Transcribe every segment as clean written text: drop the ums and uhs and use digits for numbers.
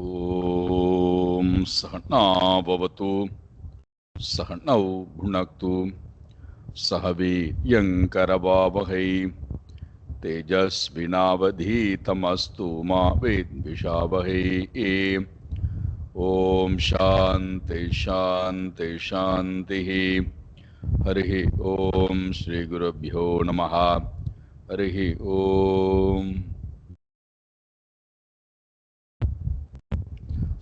ஓம் சகனா பவது சகனௌ புனக்து சக வீர்யங்கரவாவகை தேஜஸ்வினாவதீதமஸ்து மா வித்விஷாவகை. ஓம் சாந்தி சாந்தி சாந்தி. ஹரி ஓம் ஸ்ரீ குருப்யோ நமः. ஹரி ஓம்.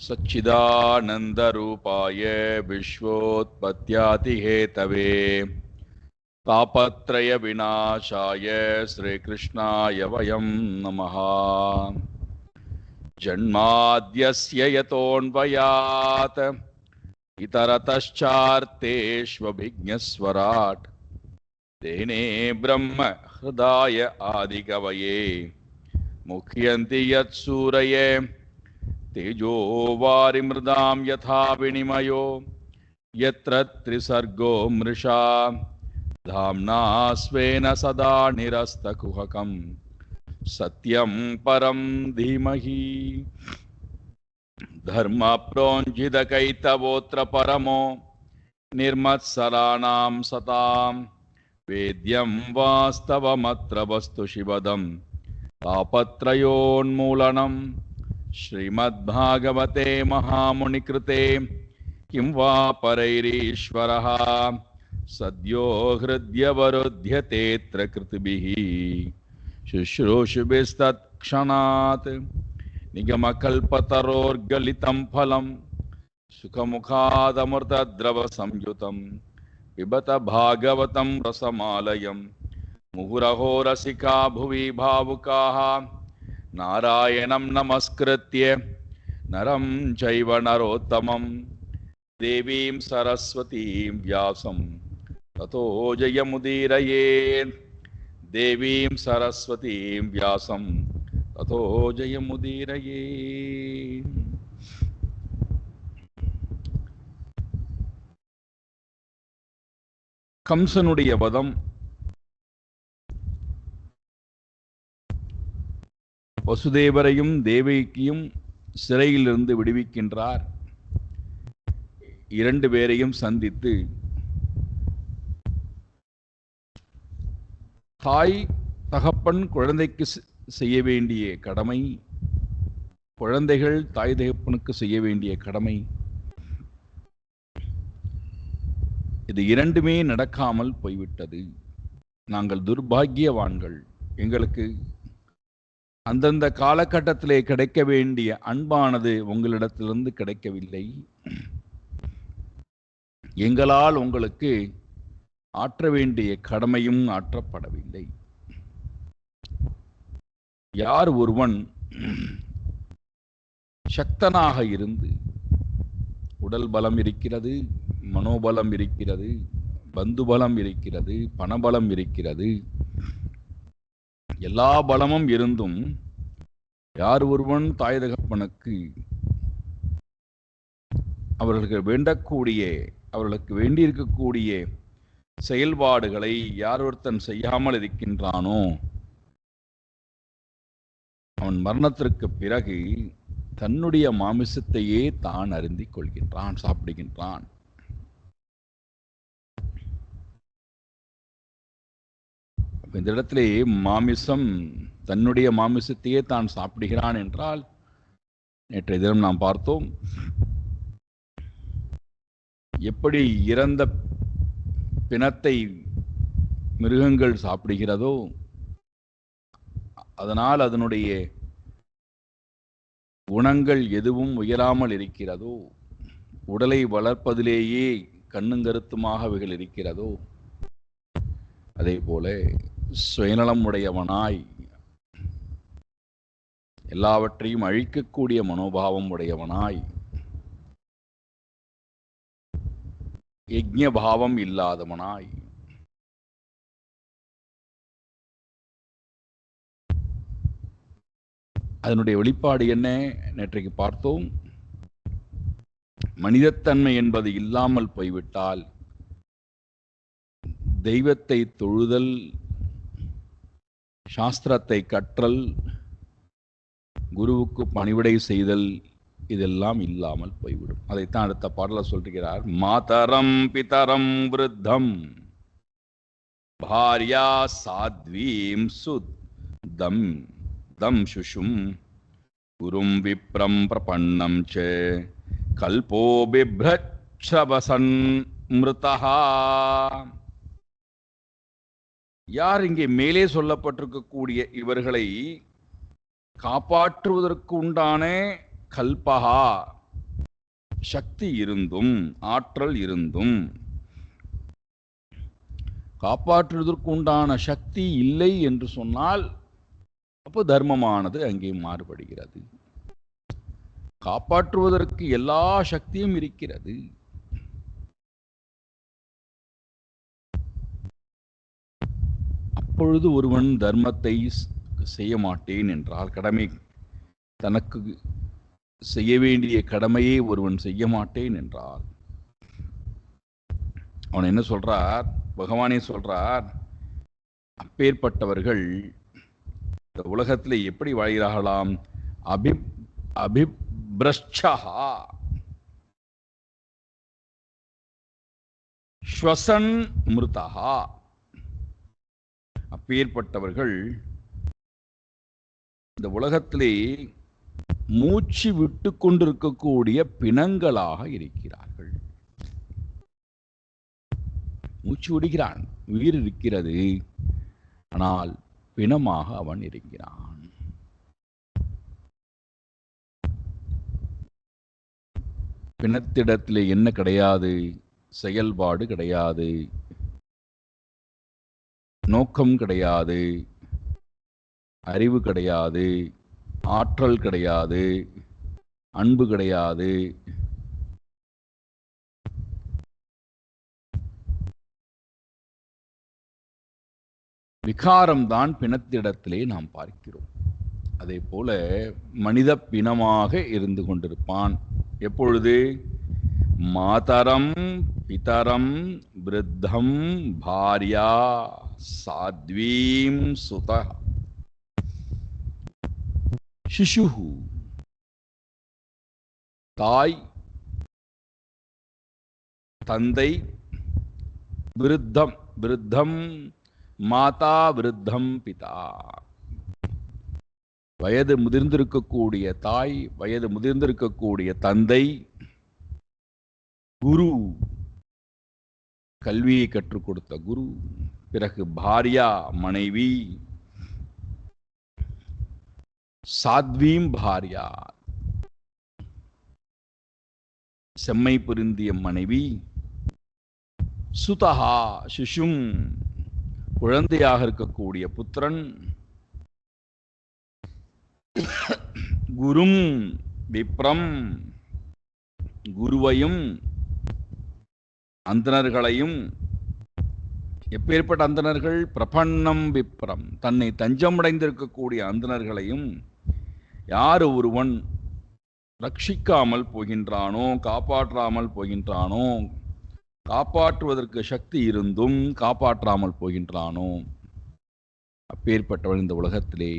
सच्चिदानन्दरूपाय विश्वोत्पत्त्यादिहेतवे तापत्रयविनाशाय श्रीकृष्णाय वयं नमः. जन्माद्यस्य यतोऽन्वयात् इतरतश्चार्तेष्वभिज्ञस्वराट् तेने ब्रह्म हृदाय आदिकवये मुह्यन्ति यत्सूरये तेजो वारिमृदां यथा विनिमयो यत्र त्रिसर्गो मृषा धाम्ना स्वेन सदा निरस्तकुहकं सत्यं परं धीमहि. धर्मप्रोञ्जितकैतवोऽत्र परमो निर्मत्सराणां सतां वेद्यं वास्तवमत्र वस्तु शिवदं तापत्रयोन्मूलनम्. श्रीमद्भागवते महामुनिकृते किं वा परैरीश्वरः सद्यो हृद्यवरुध्यतेऽत्र कृतिभिः शुश्रूषुभिस्तत्क्षणात्. निगमकल्पतरोर्गलितं फलं सुखमुखादमृतद्रवसंयुतं पिबत भागवतं रसमालयं. मुहुरहो रसिका भुवि भावुकाः नारायणं नमस्कृत्य नरं चैव नरोत्तमं देवीं सरस्वतीं व्यासं ततो जयमुदीरयेत्. देवीं सरस्वतीं व्यासं ततो जयमुदीरयेत्. கம்சனுடைய வதம் வசுதேவரையும் தேவகியும் சிறையிலிருந்து விடுவிக்கின்றார். இரண்டு பேரையும் சந்தித்து தாய் தகப்பன் குழந்தைக்கு செய்ய வேண்டிய கடமை, குழந்தைகள் தாய் தகப்பனுக்கு செய்ய வேண்டிய கடமை, இது இரண்டுமே நடக்காமல் போய்விட்டது. நாங்கள் துர்பாகியவான்கள். எங்களுக்கு அந்தந்த காலகட்டத்திலே கிடைக்க வேண்டிய அன்பானது உங்களிடத்திலிருந்து கிடைக்கவில்லை. எங்களால் உங்களுக்கு ஆற்ற வேண்டிய கடமையும் ஆற்றப்படவில்லை. யார் ஒருவன் சக்தனாக இருந்து, உடல் பலம் இருக்கிறது, மனோபலம் இருக்கிறது, பந்துபலம் இருக்கிறது, பணபலம் இருக்கிறது, எல்லா பலமும் இருந்தும் யார் ஒருவன் தாய் தகப்பனுக்கு அவர்களுக்கு வேண்டியிருக்கக்கூடிய செயல்பாடுகளை யார் ஒருத்தன் செய்யாமல் இருக்கின்றானோ அவன் மரணத்திற்கு பிறகு தன்னுடைய மாமிசத்தையே தான் அருந்திக் கொள்கின்றான், சாப்பிடுகின்றான். இந்த இடத்திலே மாமிசம், தன்னுடைய மாமிசத்தையே தான் சாப்பிடுகிறான் என்றால், நேற்றைய தினம் நாம் பார்த்தோம், எப்படி இறந்த பிணத்தை மிருகங்கள் சாப்பிடுகிறதோ, அதனால் அதனுடைய குணங்கள் எதுவும் உயராமல் இருக்கிறதோ, உடலை வளர்ப்பதிலேயே கண்ணும் கருத்துமாக அவைகள் இருக்கிறதோ, அதே போல சுயநலம் உடையவனாய் எல்லாவற்றையும் அழிக்கக்கூடிய மனோபாவம் உடையவனாய் யஜ்ஞ பாவம் இல்லாதவனாய் அதனுடைய வெளிப்பாடு என்ன? நேற்றைக்கு பார்த்தோம். மனிதத்தன்மை என்பது இல்லாமல் போய்விட்டால் தெய்வத்தை தொழுதல், சாஸ்திரத்தை கற்றல், குருவுக்கு பணிவிடை செய்தல், இதெல்லாம் இல்லாமல் போய்விடும். அதைத்தான் அடுத்த பாடல சொல்கிறார். மாதரம் பிதரம் விருத்தம் பாரியா சாத்வீம் சுத்தம் தம் சுஷும் குரும் விப்ரம் பிரபன்னம் ச கல்போ பிப்ரச்சவசன் மிருதா. யார் இங்கே மேலே சொல்லப்பட்டிருக்கக்கூடிய இவர்களை காப்பாற்றுவதற்கு உண்டான கல்பகா சக்தி இருந்தும் ஆற்றல் இருந்தும் காப்பாற்றுவதற்கு உண்டான சக்தி இல்லை என்று சொன்னால் அப்போ தர்மமானது அங்கே மாறுபடுகிறது. காப்பாற்றுவதற்கு எல்லா சக்தியும் இருக்கிறது. அப்பொழுது ஒருவன் தர்மத்தை செய்ய மாட்டேன் என்றால், கடமை தனக்கு செய்ய வேண்டிய கடமையை ஒருவன் செய்ய மாட்டேன் என்றால், அவன் என்ன சொல்றார்? பகவானே சொல்றார், அப்பேற்பட்டவர்கள் இந்த உலகத்தில் எப்படி வாழ்கிறார்களாம்? அபிப்ரஷ்சா ஸ்வசன் மிருதா. அப்பேற்பட்டவர்கள் இந்த உலகத்திலே மூச்சு விட்டு கொண்டிருக்கக்கூடிய பிணங்களாக இருக்கிறார்கள். மூச்சு விடுகிறான், உயிர் இருக்கிறது, ஆனால் பிணமாக அவன் இருக்கிறான். பிணத்திடத்திலே என்ன கிடையாது? செயல்பாடு கிடையாது, நோக்கம் கிடையாது, அறிவு கிடையாது, ஆற்றல் கிடையாது, அன்பு கிடையாது. விகாரம்தான் பிணத்திடத்திலே நாம் பார்க்கிறோம். அதே போல மனித பிணமாக இருந்து கொண்டிருப்பான். எப்பொழுது? மாதரம் பிதரம் விருத்தம் பாரியா சாத்வீம் சுத சிசுஹு. தாய், தந்தை, விருத்தம், விருத்தம் மாதா, விருத்தம் பிதா. வயது முதிர்ந்திருக்கக்கூடிய தாய், வயது முதிர்ந்திருக்கக்கூடிய தந்தை, குரு, கல்வியை கற்றுக் கொடுத்த குரு, பிறகு பாரியா மனைவி, சாத்வீம் பாரியா செம்மை பொருந்திய மனைவி, சுதஹா சிசும் குழந்தையாக இருக்கக்கூடிய புத்திரன், குரும் விப்ரம் குருவையும் அந்தணர்களையும். எப்பேற்பட்ட அந்தணர்கள்? பிரபன்னம் விப்ரம், தன்னை தஞ்சமடைந்திருக்கக்கூடிய அந்தணர்களையும் யார் ஒருவன் ரட்சிக்காமல் போகின்றானோ, காப்பாற்றாமல் போகின்றானோ, காப்பாற்றுவதற்கு சக்தி இருந்தும் காப்பாற்றாமல் போகின்றானோ, அப்பேற்பட்டவன் இந்த உலகத்திலே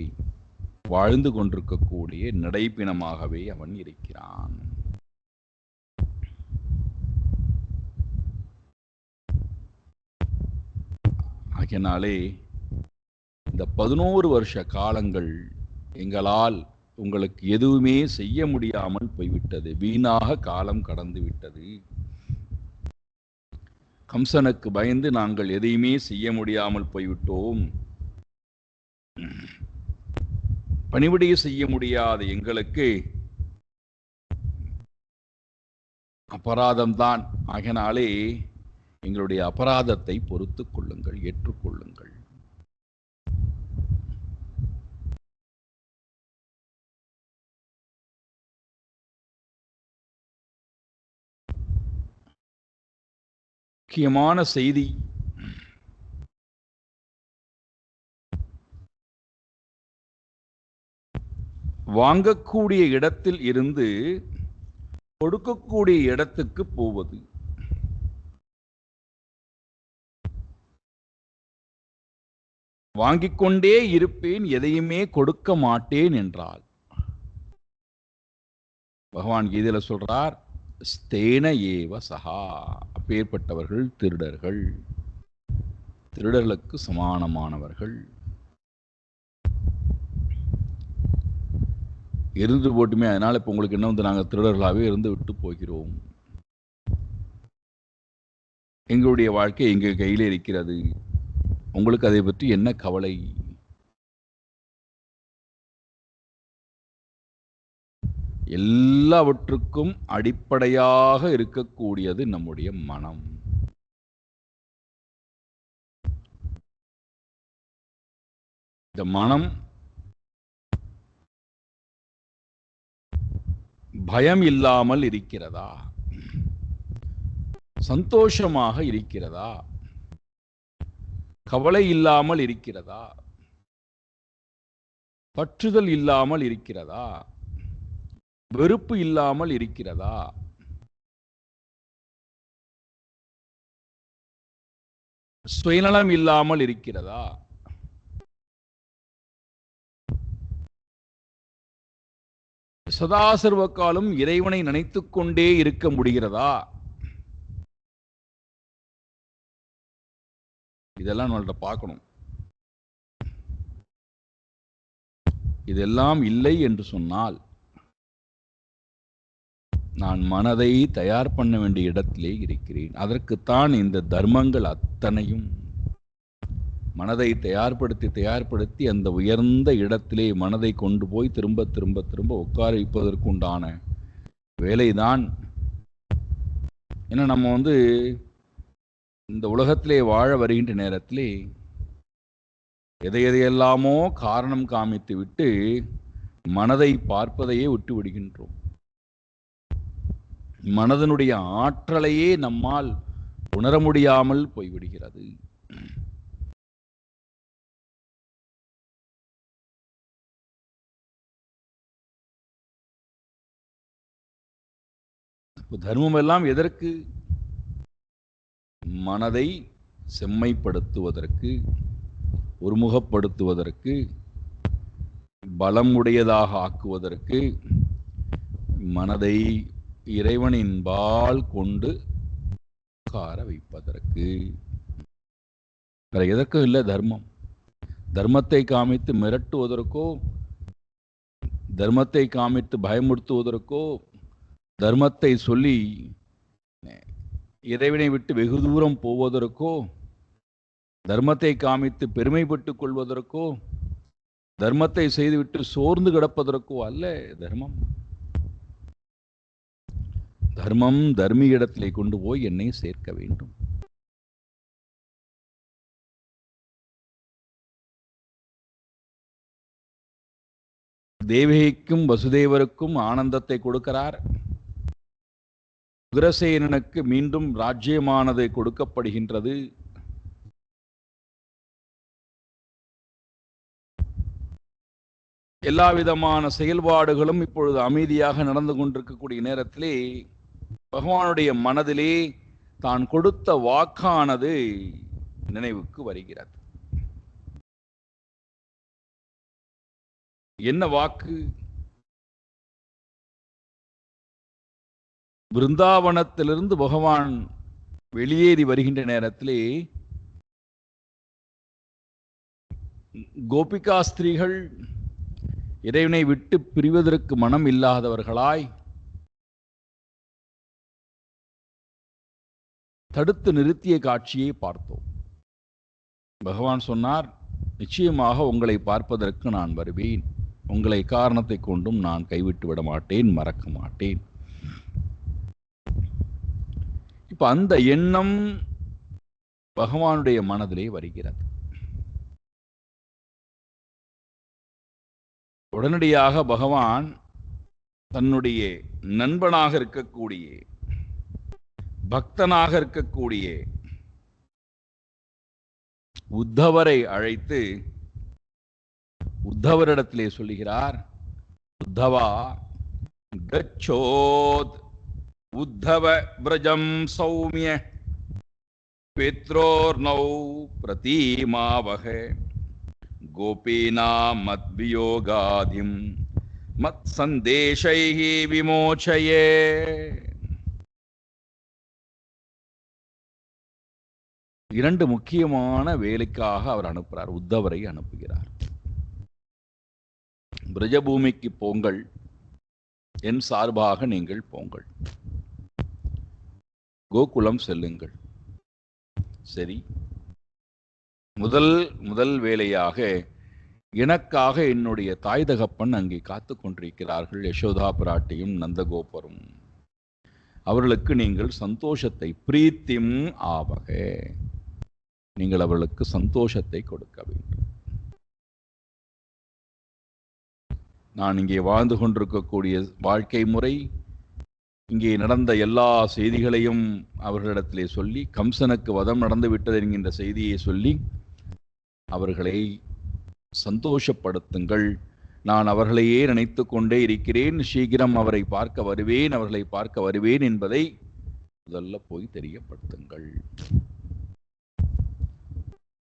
வாழ்ந்து கொண்டிருக்கக்கூடிய நடைப்பிணமாகவே அவன் இருக்கிறான். ஆகையினாலே இந்த 11 வருஷ காலங்கள் எங்களால் உங்களுக்கு எதுவுமே செய்ய முடியாமல் போய்விட்டது. வீணாக காலம் கடந்து விட்டது. கம்சனுக்கு பயந்து நாங்கள் எதையுமே செய்ய முடியாமல் போய்விட்டோம். பணிவிடை செய்ய முடியாத எங்களுக்கு அபராதம்தான். ஆகினாலே எங்களுடைய அபராதத்தை பொறுத்துக் கொள்ளுங்கள், ஏற்றுக்கொள்ளுங்கள். முக்கியமான செய்தி, வாங்கக்கூடிய இடத்தில் இருந்து கொடுக்கக்கூடிய இடத்துக்கு போவது. வாங்கிக் கொண்டே இருப்பேன், எதையுமே கொடுக்க மாட்டேன் என்றால் பகவான் கீதையில சொல்றார், ஸ்தேன ஏவ சகா. அப்பேற்பட்டவர்கள் திருடர்கள், திருடர்களுக்கு சமானமானவர்கள். இருந்து போட்டுமே, அதனால இப்ப உங்களுக்கு என்ன வந்து நாங்கள் திருடர்களாகவே இருந்து விட்டு போகிறோம். எங்களுடைய வாழ்க்கை எங்கள் கையில் இருக்கிறது, உங்களுக்கு அதை பற்றி என்ன கவலை? எல்லாவற்றுக்கும் அடிப்படையாக இருக்கக்கூடியது நம்முடைய மனம். இந்த மனம் பயம் இல்லாமல் இருக்கிறதா? சந்தோஷமாக இருக்கிறதா? கவலை இல்லாமல் இருக்கிறதா? பற்றுதல் இல்லாமல் இருக்கிறதா? வெறுப்பு இல்லாமல் இருக்கிறதா? சுயநலம் இல்லாமல் இருக்கிறதா? சதாசர்வ காலம் இறைவனை நினைத்துக் கொண்டே இருக்க முடிகிறதா? இதெல்லாம் நம்மள்ட்ட பார்க்கணும். இதெல்லாம் இல்லை என்று சொன்னால் நான் மனதை தயார் பண்ண வேண்டிய இடத்திலே இருக்கிறேன். அதற்குத்தான் இந்த தர்மங்கள் அத்தனையும். மனதை தயார்படுத்தி அந்த உயர்ந்த இடத்திலே மனதை கொண்டு போய் திரும்ப திரும்ப திரும்ப உட்கார வைப்பதற்குண்டான வேலைதான். ஏன்னா நம்ம இந்த உலகத்திலே வாழ வருகின்ற நேரத்திலே எதையெல்லாமோ காரணம் காமித்து விட்டு மனதை பார்ப்பதையே விட்டு விடுகின்றோம். மனதனுடைய ஆற்றலையே நம்மால் உணர முடியாமல் போய்விடுகிறது. தர்மம் எல்லாம் எதற்கு? மனதை செம்மைப்படுத்துவதற்கு, ஒருமுகப்படுத்துவதற்கு, பலம் உடையதாக ஆக்குவதற்கு, மனதை இறைவனின்பால் கொண்டு உட்கார வைப்பதற்கு. வேற எதற்கும் இல்லை தர்மம். தர்மத்தை காமித்து மிரட்டுவதற்கோ, தர்மத்தை காமித்து பயமுறுத்துவதற்கோ, தர்மத்தை சொல்லி இறைவனை விட்டு வெகு தூரம் போவதற்கோ, தர்மத்தை காமித்து பெருமைப்பட்டுக் கொள்வதற்கோ, தர்மத்தை செய்துவிட்டு சோர்ந்து கிடப்பதற்கோ அல்ல தர்மம். தர்மம் தர்மியிடத்திலே கொண்டு போய் என்னை சேர்க்க வேண்டும். தேவகிக்கும் வசுதேவருக்கும் ஆனந்தத்தை கொடுக்கிறார். உக்ரசேனனுக்கு மீண்டும் ராஜ்யமானது கொடுக்கப்படுகின்றது. எல்லா விதமான செயல்பாடுகளும் இப்பொழுது அமைதியாக நடந்து கொண்டிருக்கக்கூடிய நேரத்திலே பகவானுடைய மனதிலே தான் கொடுத்த வாக்கானது நினைவுக்கு வருகிறது. என்ன வாக்கு? பிருந்தாவனத்திலிருந்து பகவான் வெளியேறி வருகின்ற நேரத்திலே கோபிகா ஸ்திரீகள் இறைவனை விட்டு பிரிவதற்கு மனம் இல்லாதவர்களாய் தடுத்து நிறுத்திய காட்சியை பார்த்தோம். பகவான் சொன்னார், நிச்சயமாக உங்களை பார்ப்பதற்கு நான் வருவேன், உங்களை காரணத்தை கொண்டும் நான் கைவிட்டு விட மாட்டேன், மறக்க மாட்டேன். இப்ப அந்த எண்ணம் பகவானுடைய மனதிலே வருகிறது. உடனடியாக பகவான் தன்னுடைய நண்பனாக இருக்கக்கூடிய, பக்தனாக இருக்கக்கூடிய உத்தவரை அழைத்து உத்தவரிடத்திலே சொல்லுகிறார், உத்தவா கச்சோத் உத்தவ பிரஜம் சௌமிய பித்ரோர்நௌ பிரதீமாவக. கோபீனாம் மத்வியோகாதிம் மத் சந்தேஷைஹி விமோச்சயே. இரண்டு முக்கியமான வேலைக்காக அவர் அனுப்புகிறார், உத்தவரை அனுப்புகிறார். பிரஜபூமிக்கு போங்கள், என் சார்பாக நீங்கள் போங்கள், கோகுலம் செல்லுங்கள். சரி, முதல் வேலையாக எனக்காக என்னுடைய தாய் தகப்பன் அங்கே காத்து கொண்டிருக்கிறார்கள், யசோதா பிராட்டியும் நந்தகோபரும். அவர்களுக்கு நீங்கள் சந்தோஷத்தை, பிரீத்திம் ஆவக, நீங்கள் அவர்களுக்கு சந்தோஷத்தை கொடுக்க வேண்டும். நான் இங்கே வாழ்ந்து கொண்டிருக்கக்கூடிய வாழ்க்கை முறை, இங்கே நடந்த எல்லா செய்திகளையும் அவர்களிடத்திலே சொல்லி, கம்சனுக்கு வதம் நடந்து விட்டது என்கின்ற செய்தியை சொல்லி அவர்களை சந்தோஷப்படுத்துங்கள். நான் அவர்களையே நினைத்து கொண்டே இருக்கிறேன், சீக்கிரம் அவரை பார்க்க வருவேன், அவர்களை பார்க்க வருவேன் என்பதை முதல்ல போய் தெரியப்படுத்துங்கள்.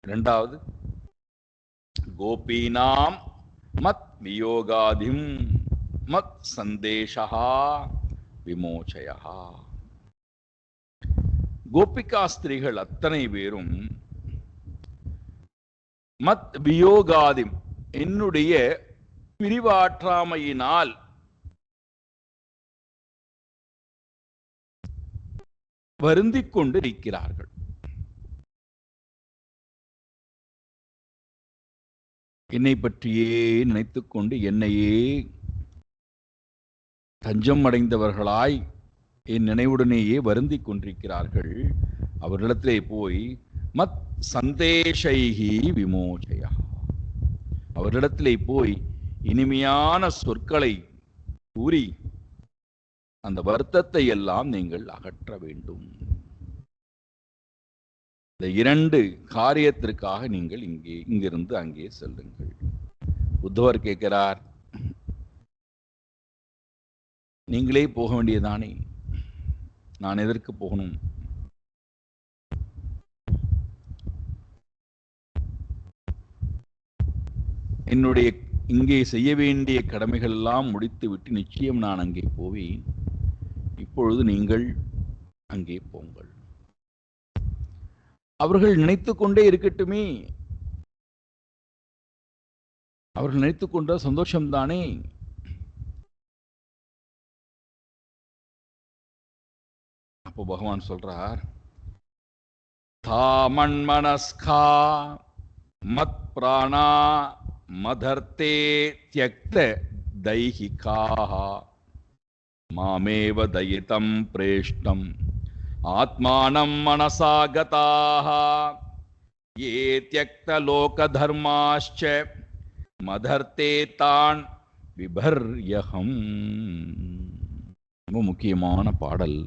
இரண்டாவது, கோபீனாம் மத் வியோகாதிம் மத் சந்தேஷா விமோச்சயா. கோபிகா ஸ்திரீகள் அத்தனை பேரும் மத் வியோகாதிம், என்னுடைய பிரிவாற்றாமையினால் வருந்திக் கொண்டிருக்கிறார்கள். என்னை பற்றியே நினைத்துக்கொண்டு என்னையே தஞ்சம் அடைந்தவர்களாய் என் நினைவுடனேயே வருந்திக் கொண்டிருக்கிறார்கள். அவர்களிடத்திலே போய் மத் சந்தேஷைஹி விமோச்சயா, அவர்களிடத்திலே போய் இனிமையான சொற்களை கூறி அந்த வருத்தத்தை எல்லாம் நீங்கள் அகற்ற வேண்டும். இந்த இரண்டு காரியத்திற்காக நீங்கள் இங்கிருந்து அங்கே செல்லுங்கள். உத்தவர் கேட்கிறார், நீங்களே போக வேண்டியதானே, நான் எதற்கு போகணும்? என்னுடைய இங்கே செய்ய வேண்டிய கடமைகள் எல்லாம் முடித்துவிட்டு நிச்சயம் நான் அங்கே போவேன். இப்பொழுது நீங்கள் அங்கே போங்கள். அவர்கள் நினைத்து கொண்டே இருக்கட்டுமே, அவர்கள் நினைத்துக் கொண்ட சந்தோஷம்தானே. அப்போ பகவான் சொல்றார், தாமன் மனஸ்கா மத் பிராணா மதர்த்தே த்யக்த தைஹிகாஹ மாமேவ தயிதம் பிரேஷ்டம் ஆத்மானம் மனசா கதாஹ யே த்யக்த லோக தர்மாஸ்ச மதர்த்தே தான் விபர்யஹம். ரொம்ப முக்கியமான பாடல்.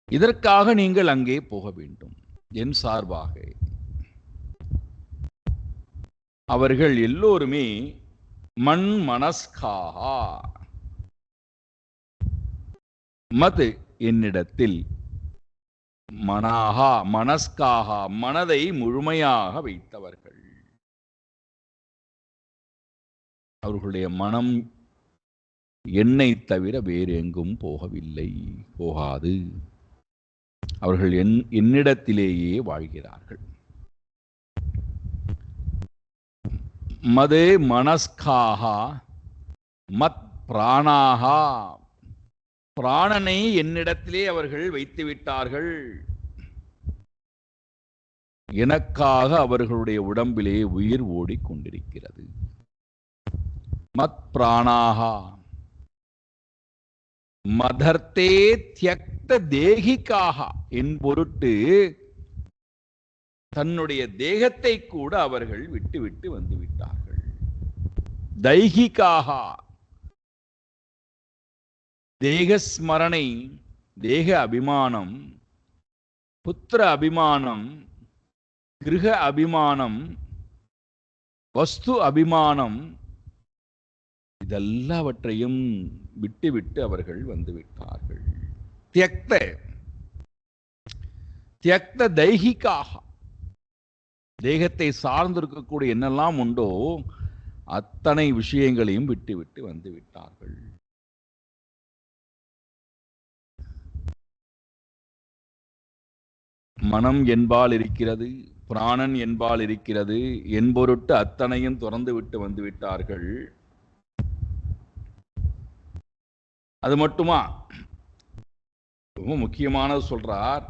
இதற்காக நீங்கள் அங்கே போக வேண்டும் என் சார்பாக. அவர்கள் எல்லோருமே மண் மனஸ்காஹா, மது என்னிடத்தில், மனாகா மனஸ்காகா மனதை முழுமையாக வைத்தவர்கள். அவர்களுடைய மனம் என்னை தவிர வேறு எங்கும் போகவில்லை, போகாது. அவர்கள் என்னிடத்திலேயே வாழ்கிறார்கள். மதே மனஸ்காகா மத் பிராணாகா, பிராணனை என்னிடத்திலே அவர்கள் வைத்து விட்டார்கள். எனக்காக அவர்களுடைய உடம்பிலே உயிர் ஓடிக்கொண்டிருக்கிறது. மத் பிராணாகா மதர்த்தே த்யக்த தேகிகாக, என் பொருட்டு தன்னுடைய தேகத்தை கூட அவர்கள் விட்டு வந்து விட்டார்கள். தைகிகாக, தேகஸ்மரணை, தேக அபிமானம், புத்திர அபிமானம், கிருஹ அபிமானம், வஸ்து அபிமானம், இதெல்லாவற்றையும் விட்டு அவர்கள் வந்து விட்டார்கள். தியக்த, தியக்த தைகிகாக, தேகத்தை சார்ந்திருக்கக்கூடிய என்னெல்லாம் உண்டோ அத்தனை விஷயங்களையும் விட்டு விட்டு வந்து விட்டார்கள். மனம் என்பால் இருக்கிறது, பிராணன் என்பால் இருக்கிறது என்பொருட்டு அத்தனையும் துறந்து விட்டு வந்து விட்டார்கள். அது மட்டுமா, ரொம்ப முக்கியமானது சொல்றார்.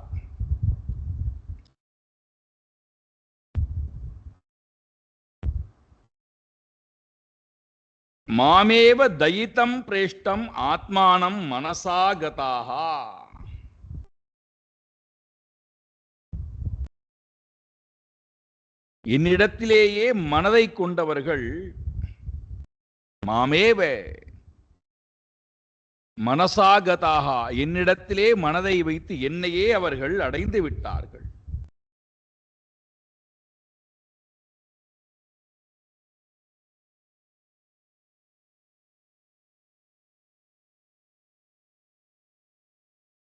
மாமேவ தயிதம் பிரேஷ்டம் ஆத்மானம் மனசாகதாக. என்னிடத்திலேயே மனதை கொண்டவர்கள், மாமேவ மனசாகதாக, என்னிடத்திலே மனதை வைத்து என்னையே அவர்கள் அடைந்து விட்டார்கள்.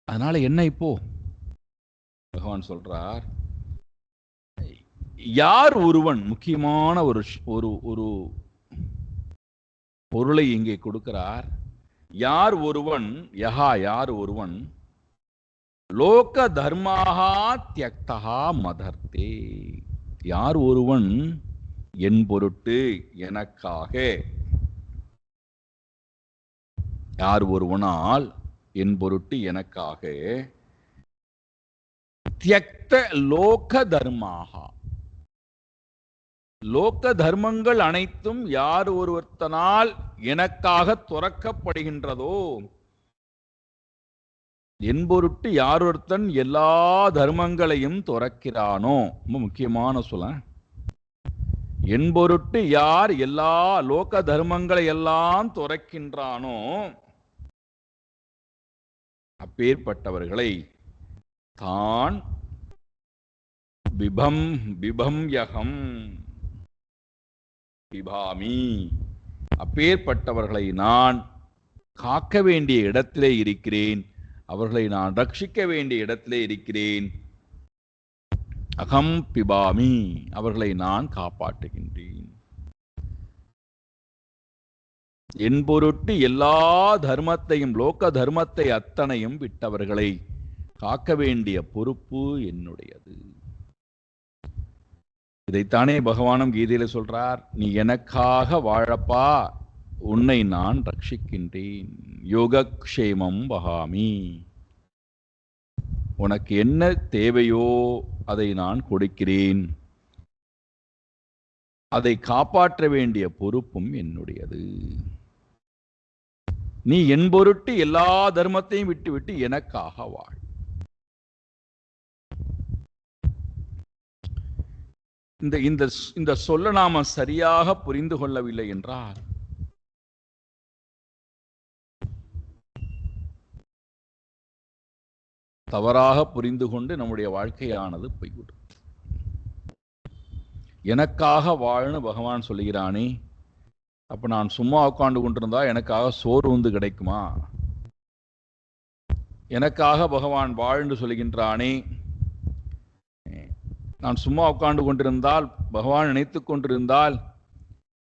அதனால என்ன இப்போ பகவான் சொல்றார், யார் ஒருவன், முக்கியமான ஒரு ஒரு பொருளை இங்கே கொடுக்கிறார். யார் ஒருவன், யஹா யார் ஒருவன், லோக தர்மாஹா தியக்தஹா மதர்த்தே, யார் ஒருவன் என் பொருட்டு எனக்காக, யார் ஒருவனால் என் பொருட்டு எனக்காக தியக்த லோக தர்மாஹா, லோக தர்மங்கள் அனைத்தும் யார் ஒருவர்த்தனால் எனக்காக துறக்கப்படுகின்றதோ, என் பொருட்டு யார் ஒருத்தன் எல்லா தர்மங்களையும் துறக்கிறானோ, ரொம்ப முக்கியமான சொல்ல, என் பொருட்டு யார் எல்லா லோக தர்மங்களை எல்லாம் துறக்கின்றானோ அப்பேற்பட்டவர்களை தான் பிபம் பிபம் யகம் பிபாமி, அப்பேற்பட்டவர்களை நான் காக்க வேண்டிய இடத்திலே இருக்கிறேன், அவர்களை நான் ரட்சிக்க வேண்டிய இடத்திலே இருக்கிறேன். அகம் பிபாமி, அவர்களை நான் காப்பாற்றுகின்றேன். என் பொருட்டு எல்லா தர்மத்தையும் லோக தர்மத்தை அத்தனையும் விட்டவர்களை காக்க வேண்டிய பொறுப்பு என்னுடையது. இதைத்தானே பகவானும் கீதையில சொல்றார், நீ எனக்காக வாழப்பா, உன்னை நான் ரட்சிக்கின்றேன். யோகக்ஷேமம் வகாமி, உனக்கு என்ன தேவையோ அதை நான் கொடுக்கிறேன், அதை காப்பாற்ற வேண்டிய பொறுப்பும் என்னுடையது. நீ என் பொருட்டு எல்லா தர்மத்தையும் விட்டுவிட்டு எனக்காக வாழ். இந்த சொல்ல நாம சரியாக புரிந்து கொள்ளவில்லை என்றால் தவறாக புரிந்து கொண்டு நம்முடைய வாழ்க்கையானது போய்விடும். எனக்காக வாழ்னு பகவான் சொல்லுகிறானே, அப்ப நான் சும்மா உட்கார்ந்து கொண்டிருந்தா எனக்காக சோறு வந்து கிடைக்குமா? எனக்காக பகவான் வாழ்ந்து சொல்லுகின்றானே, நான் சும்மா உட்கார்ந்து கொண்டிருந்தால், பகவான் நினைத்துக் கொண்டிருந்தால்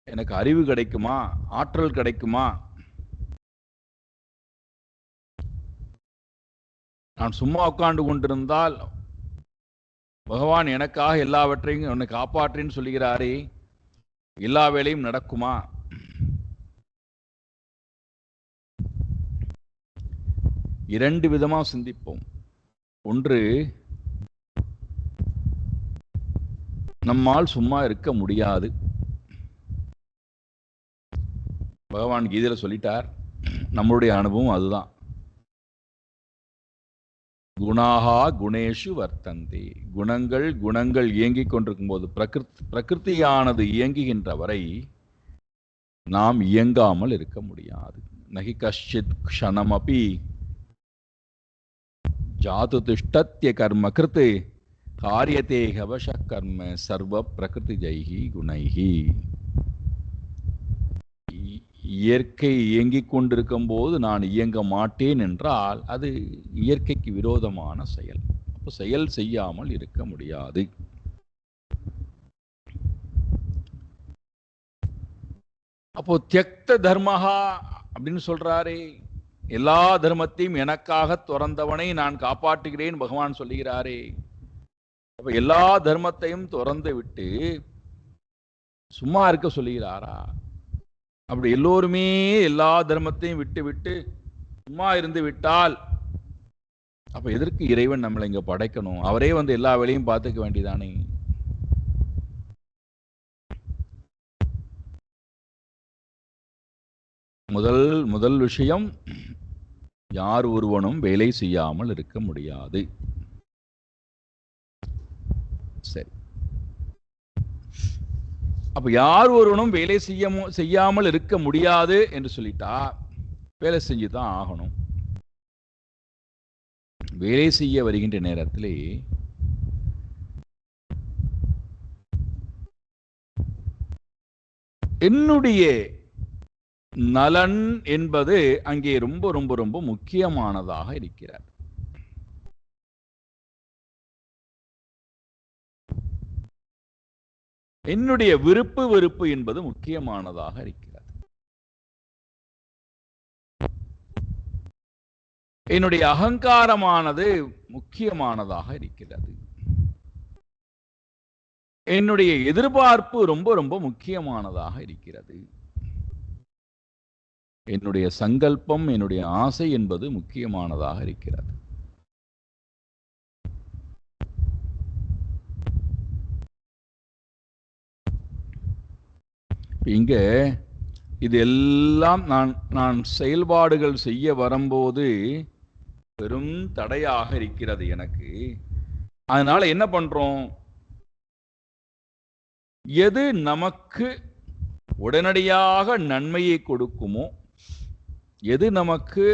எனக்கு அறிவு கிடைக்குமா, ஆற்றல் கிடைக்குமா? நான் சும்மா உட்கார்ந்து கொண்டிருந்தால் பகவான் எனக்காக எல்லாவற்றையும் என்னை காப்பாற்றின்னு சொல்லுகிறாரே, எல்லா வேலையும் நடக்குமா? இரண்டு விதமா சிந்திப்போம். ஒன்று, நம்மால் சும்மா இருக்க முடியாது. பகவான் கீதையில சொல்லிட்டார், நம்மளுடைய அனுபவம் அதுதான். குணாகா குணேஷு வர்த்தந்தே, குணங்கள் இயங்கிக் கொண்டிருக்கும் போது, பிரகிருதியானது இயங்குகின்ற வரை நாம் இயங்காமல் இருக்க முடியாது. நகி கஷ்டித் க்ஷணமபி ஜாது திஷ்டத்ய கர்ம கிருத்து காரியத்தே ஹவஷ கர்ம சர்வ பிரகிருதி ஜெய்ஹி குணைஹி. இயற்கை இயங்கிக் கொண்டிருக்கும் போது நான் இயங்க மாட்டேன் என்றால் அது இயற்கைக்கு விரோதமான செயல். அப்போ செயல் செய்யாமல் இருக்க முடியாது. அப்போ தியக்த தர்மஹா அப்படின்னு சொல்றாரே, எல்லா தர்மத்தையும் எனக்காக துறந்தவனை நான் காப்பாற்றுகிறேன் பகவான் சொல்லுகிறாரே. அப்ப எல்லா தர்மத்தையும் துறந்து விட்டு சும்மா இருக்க சொல்லுகிறாரா? அப்படி எல்லோருமே எல்லா தர்மத்தையும் விட்டு விட்டு சும்மா இருந்து விட்டால் அப்ப எதற்கு இறைவன் நம்மளை இங்க படைக்கணும்? அவரே வந்து எல்லா வேலையும் பார்த்துக்க வேண்டியதானே. முதல் விஷயம், யார் ஒருவனும் வேலை செய்யாமல் இருக்க முடியாது. சரி, அப்ப யார் ஒருவனும் வேலை செய்யாமல் இருக்க முடியாது என்று சொல்லிட்டா வேலை செஞ்சுதான் ஆகணும். வேலை செய்ய வருகின்ற நேரத்திலே என்னுடைய நலன் என்பது அங்கே ரொம்ப ரொம்ப ரொம்ப முக்கியமானதாக இருக்கிறது. என்னுடைய விருப்பு வெறுப்பு என்பது முக்கியமானதாக இருக்கிறது. என்னுடைய அகங்காரமானது முக்கியமானதாக இருக்கிறது. என்னுடைய எதிர்பார்ப்பு ரொம்ப ரொம்ப முக்கியமானதாக இருக்கிறது. என்னுடைய சங்கல்பம், என்னுடைய ஆசை என்பது முக்கியமானதாக இருக்கிறது. இங்க இது எல்லாம் நான் செயல்பாடுகள் செய்ய வரும்போது பெரும் தடையாக இருக்கிறது எனக்கு. அதனால என்ன பண்றோம்? எது நமக்கு உடனடியாக நன்மையை கொடுக்குமோ, எது நமக்கு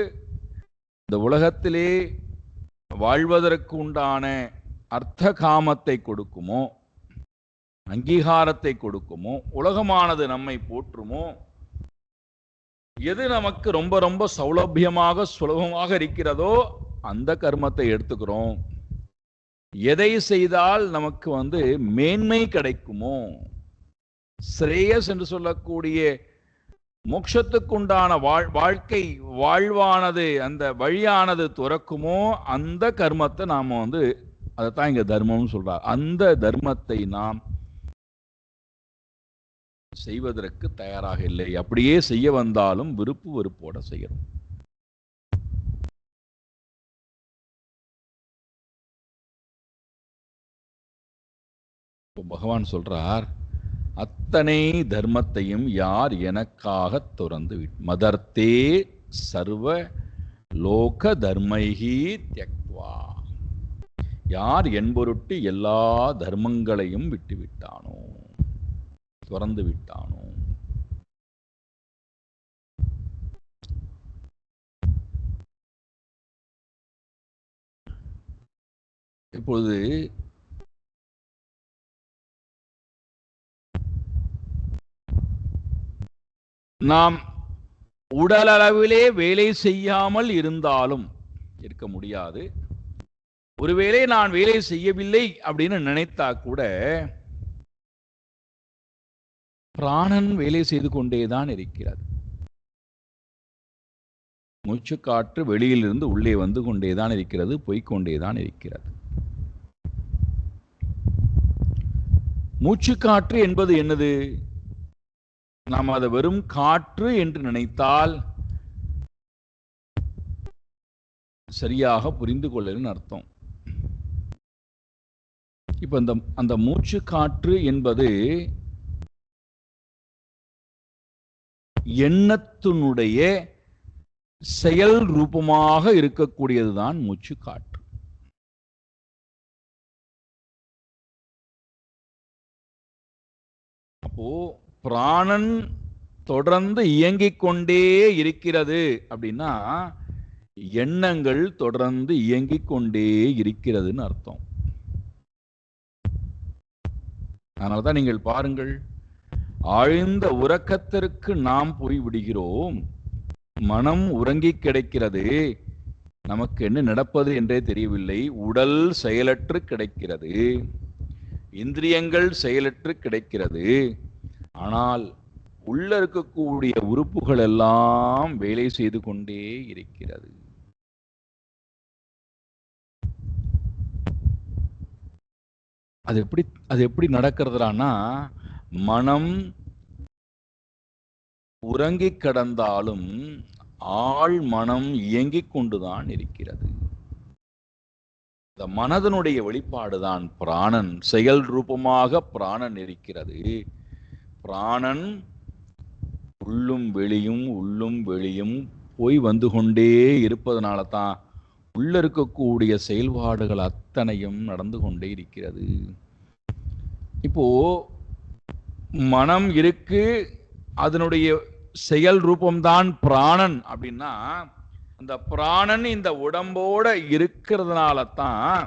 இந்த உலகத்திலே வாழ்வதற்கு உண்டான அர்த்த காமத்தை கொடுக்குமோ, அங்கீகாரத்தை கொடுக்குமோ, உலகமானது நம்மை போற்றுமோ, எது நமக்கு ரொம்ப ரொம்ப சௌலபியமாக சுலபமாக இருக்கிறதோ அந்த கர்மத்தை எடுத்துக்கிறோம். எதை செய்தால் நமக்கு மேன்மை கிடைக்குமோ, ஸ்ரேயஸ் என்று சொல்லக்கூடிய மோட்சத்துக்குண்டான வாழ்க்கை வாழ்வானது, அந்த வழியானது துறக்குமோ அந்த கர்மத்தை நாம அதைத்தான் இங்க தர்மம்னு சொல்றார். அந்த தர்மத்தை நாம் செய்வதற்கு தயாராக இல்லை. அப்படியே செய்ய வந்தாலும் விருப்பு வெறுப்போட செய்யணும். பகவான் சொல்றார், அத்தனை தர்மத்தையும் யார் எனக்காக துறந்து மதர்த்தே சர்வ லோக தர்மைஹி த்யக்த்வா, யார் என்பொருட்டு எல்லா தர்மங்களையும் விட்டுவிட்டானோ, துறந்து விட்டானோ. இப்பொழுது நாம் உடலளவிலே வேலை செய்யாமல் இருந்தாலும் இருக்க முடியாது. ஒருவேளை நான் வேலை செய்யவில்லை அப்படின்னு நினைத்தா கூட பிராணன் வேலை செய்து கொண்டேதான் இருக்கிறது. மூச்சு காற்று வெளியிலிருந்து உள்ளே வந்து கொண்டேதான் இருக்கிறது, போய்கொண்டேதான் இருக்கிறது. மூச்சு காற்று என்பது என்னது? நாம் அதை வெறும் காற்று என்று நினைத்தால் சரியாக புரிந்து கொள்ளலன்னு அர்த்தம். இப்ப அந்த மூச்சு காற்று என்பது எண்ணத்தினுடைய செயல் ரூபமாக இருக்கக்கூடியதுதான் மூச்சு காற்று. அப்போ பிராணன் தொடர்ந்து இயங்கிக் கொண்டே இருக்கிறது அப்படின்னா எண்ணங்கள் தொடர்ந்து இயங்கிக் கொண்டே இருக்கிறதுன்னு அர்த்தம். அதனால்தான் நீங்கள் பாருங்கள், ஆழ்ந்த உறக்கத்திற்கு நாம் போய் விடுகிறோம், மனம் உறங்கி கிடைக்கிறது, நமக்கு என்ன நடப்பது என்றே தெரியவில்லை. உடல் செயலற்று கிடைக்கிறது, இந்திரியங்கள் செயலற்று கிடைக்கிறது. ஆனால் உள்ள இருக்கக்கூடிய உறுப்புகள் எல்லாம் வேலை செய்து கொண்டே இருக்கிறது. அது எப்படி நடக்கிறதுனா, மனம் உறங்கிக் கடந்தாலும் ஆள் மனம் இயங்கிக் கொண்டுதான் இருக்கிறது. இந்த மனதனுடைய வெளிப்பாடுதான் பிராணன். செயல் ரூபமாக பிராணன் இருக்கிறது. பிராணன் உள்ளும் வெளியும் போய் வந்து கொண்டே இருப்பதனால தான் உள்ள இருக்கக்கூடிய செயல்பாடுகள் அத்தனையும் நடந்து கொண்டே இருக்கிறது. இப்போ மனம் இருக்கு, அதனுடைய செயல் ரூபம்தான் பிராணன் அப்படின்னா, அந்த பிராணன் இந்த உடம்போட இருக்கிறதுனால தான்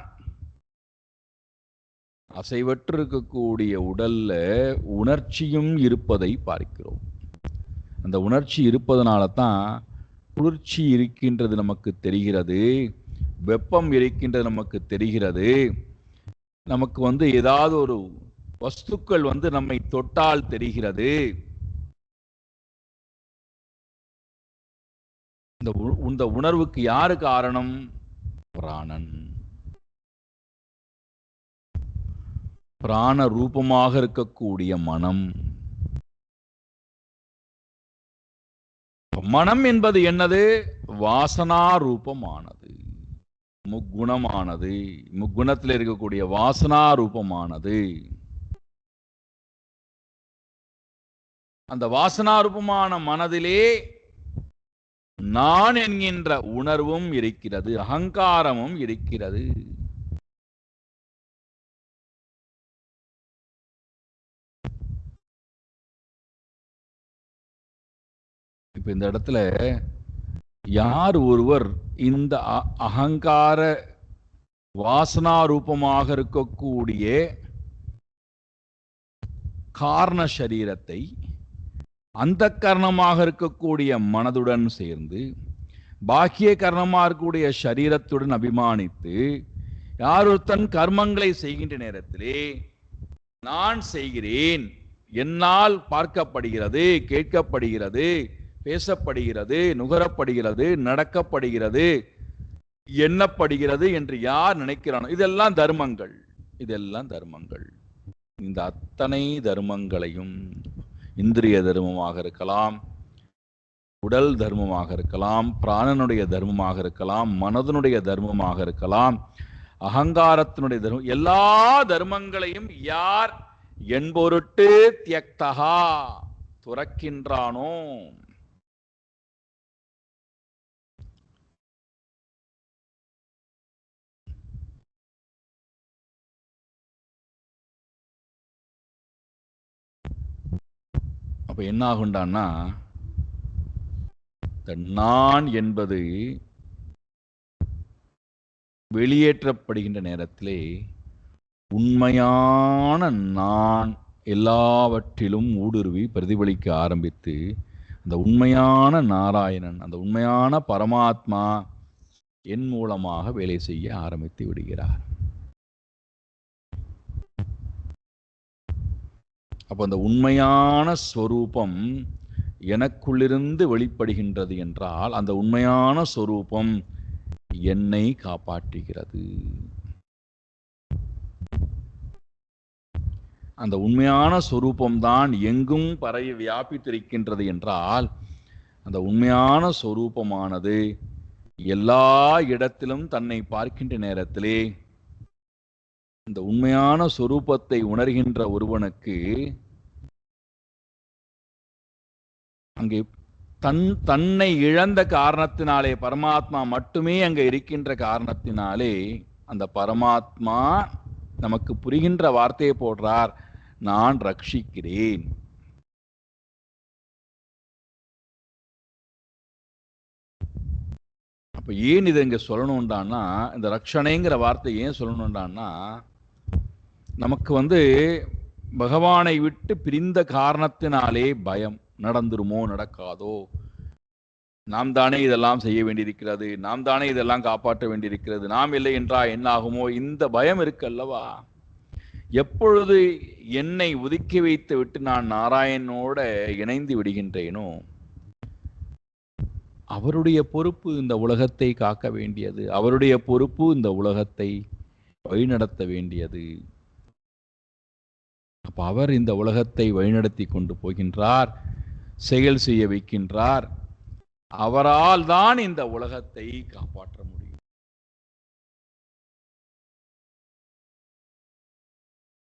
அசைவற்று இருக்கக்கூடிய உடல்ல உணர்ச்சியும் இருப்பதை பார்க்கிறோம். அந்த உணர்ச்சி இருப்பதனால தான் குளிர்ச்சி இருக்கின்றது நமக்கு தெரிகிறது, வெப்பம் இருக்கின்றது நமக்கு தெரிகிறது. நமக்கு ஏதாவது ஒரு வஸ்துக்கள் நம்மை தொட்டால் தெரிகிறது. இந்த உணர்வுக்கு யாரு காரணம்? பிராணன். பிராண ரூபமாக இருக்கக்கூடிய மனம். மனம் என்பது என்னது? வாசனா ரூபமானது, முக்குணமானது. முக்குணத்தில் இருக்கக்கூடிய வாசனா ரூபமானது. அந்த வாசனா ரூபமான மனதிலே நான் என்கின்ற உணர்வும் இருக்கிறது, அகங்காரமும் இருக்கிறது. இப்ப இந்த இடத்துல யார் ஒருவர் இந்த அகங்கார வாசனா ரூபமாக இருக்கக்கூடிய காரண சரீரத்தை அந்த கரணமாக இருக்கக்கூடிய மனதுடன் சேர்ந்து பாக்கிய கரணமாக இருக்கக்கூடிய சரீரத்துடன் அபிமானித்து யார் ஒருத்தன் கர்மங்களை செய்கின்ற நேரத்திலே நான் செய்கிறேன், என்னால் பார்க்கப்படுகிறது, கேட்கப்படுகிறது, பேசப்படுகிறது, நுகரப்படுகிறது, நடக்கப்படுகிறது, எண்ணப்படுகிறது என்று யார் நினைக்கிறானோ இதெல்லாம் தர்மங்கள். இதெல்லாம் தர்மங்கள். இந்த அத்தனை தர்மங்களையும் இந்திரிய தர்மமாக இருக்கலாம், உடல் தர்மமாக இருக்கலாம், பிராணனுடைய தர்மமாக இருக்கலாம், மனதனுடைய தர்மமாக இருக்கலாம், அகங்காரத்தினுடைய தர்மம், எல்லா தர்மங்களையும் யார் என்பொருட்டு தியக்தகா துறக்கின்றானோ, அப்ப என்ன ஆகுண்டான்னா, நான் என்பது வெளியேற்றப்படுகின்ற நேரத்திலே உண்மையான நான் எல்லாவற்றிலும் ஊடுருவி பிரதிபலிக்க ஆரம்பித்து அந்த உண்மையான நாராயணன், அந்த உண்மையான பரமாத்மா என் மூலமாக வேலை செய்ய ஆரம்பித்து விடுகிறார். அப்போ அந்த உண்மையான ஸ்வரூபம் எனக்குள்ளிருந்து வெளிப்படுகின்றது என்றால் அந்த உண்மையான ஸ்வரூபம் என்னை காப்பாற்றுகிறது. அந்த உண்மையான ஸ்வரூபம்தான் எங்கும் பரவி வியாபித்திருக்கின்றது என்றால் அந்த உண்மையான ஸ்வரூபமானது எல்லா இடத்திலும் தன்னை பார்க்கின்ற நேரத்திலே இந்த உண்மையான சொரூபத்தை உணர்கின்ற ஒருவனுக்கு அங்கே தன்னை இழந்த காரணத்தினாலே, பரமாத்மா மட்டுமே அங்கே இருக்கின்ற காரணத்தினாலே அந்த பரமாத்மா நமக்கு புரிகின்ற வார்த்தையை போடுறார், நான் ரட்சிக்கிறேன். அப்ப ஏன் இதை இங்க சொல்லணும்டான்னா, இந்த ரட்சணைங்கிற வார்த்தை ஏன் சொல்லணும்டான்னா, நமக்கு பகவானை விட்டு பிரிந்த காரணத்தினாலே பயம், நடந்துருமோ நடக்காதோ, நாம் தானே இதெல்லாம் செய்ய வேண்டியிருக்கிறது, நாம் தானே இதெல்லாம் காப்பாற்ற வேண்டியிருக்கிறது, நாம் இல்லை என்றால் என்ன ஆகுமோ, இந்த பயம் இருக்கு அல்லவா. எப்பொழுது என்னை ஒதுக்கி வைத்து விட்டு நான் நாராயணனோட இணைந்து விடுகின்றேனோ, அவருடைய பொறுப்பு இந்த உலகத்தை காக்க வேண்டியது, அவருடைய பொறுப்பு இந்த உலகத்தை வழிநடத்த வேண்டியது. அப்ப அவர் இந்த உலகத்தை வழிநடத்தி கொண்டு போகின்றார், செயல் செய்ய வைக்கின்றார். அவரால் தான் இந்த உலகத்தை காப்பாற்ற முடியும்.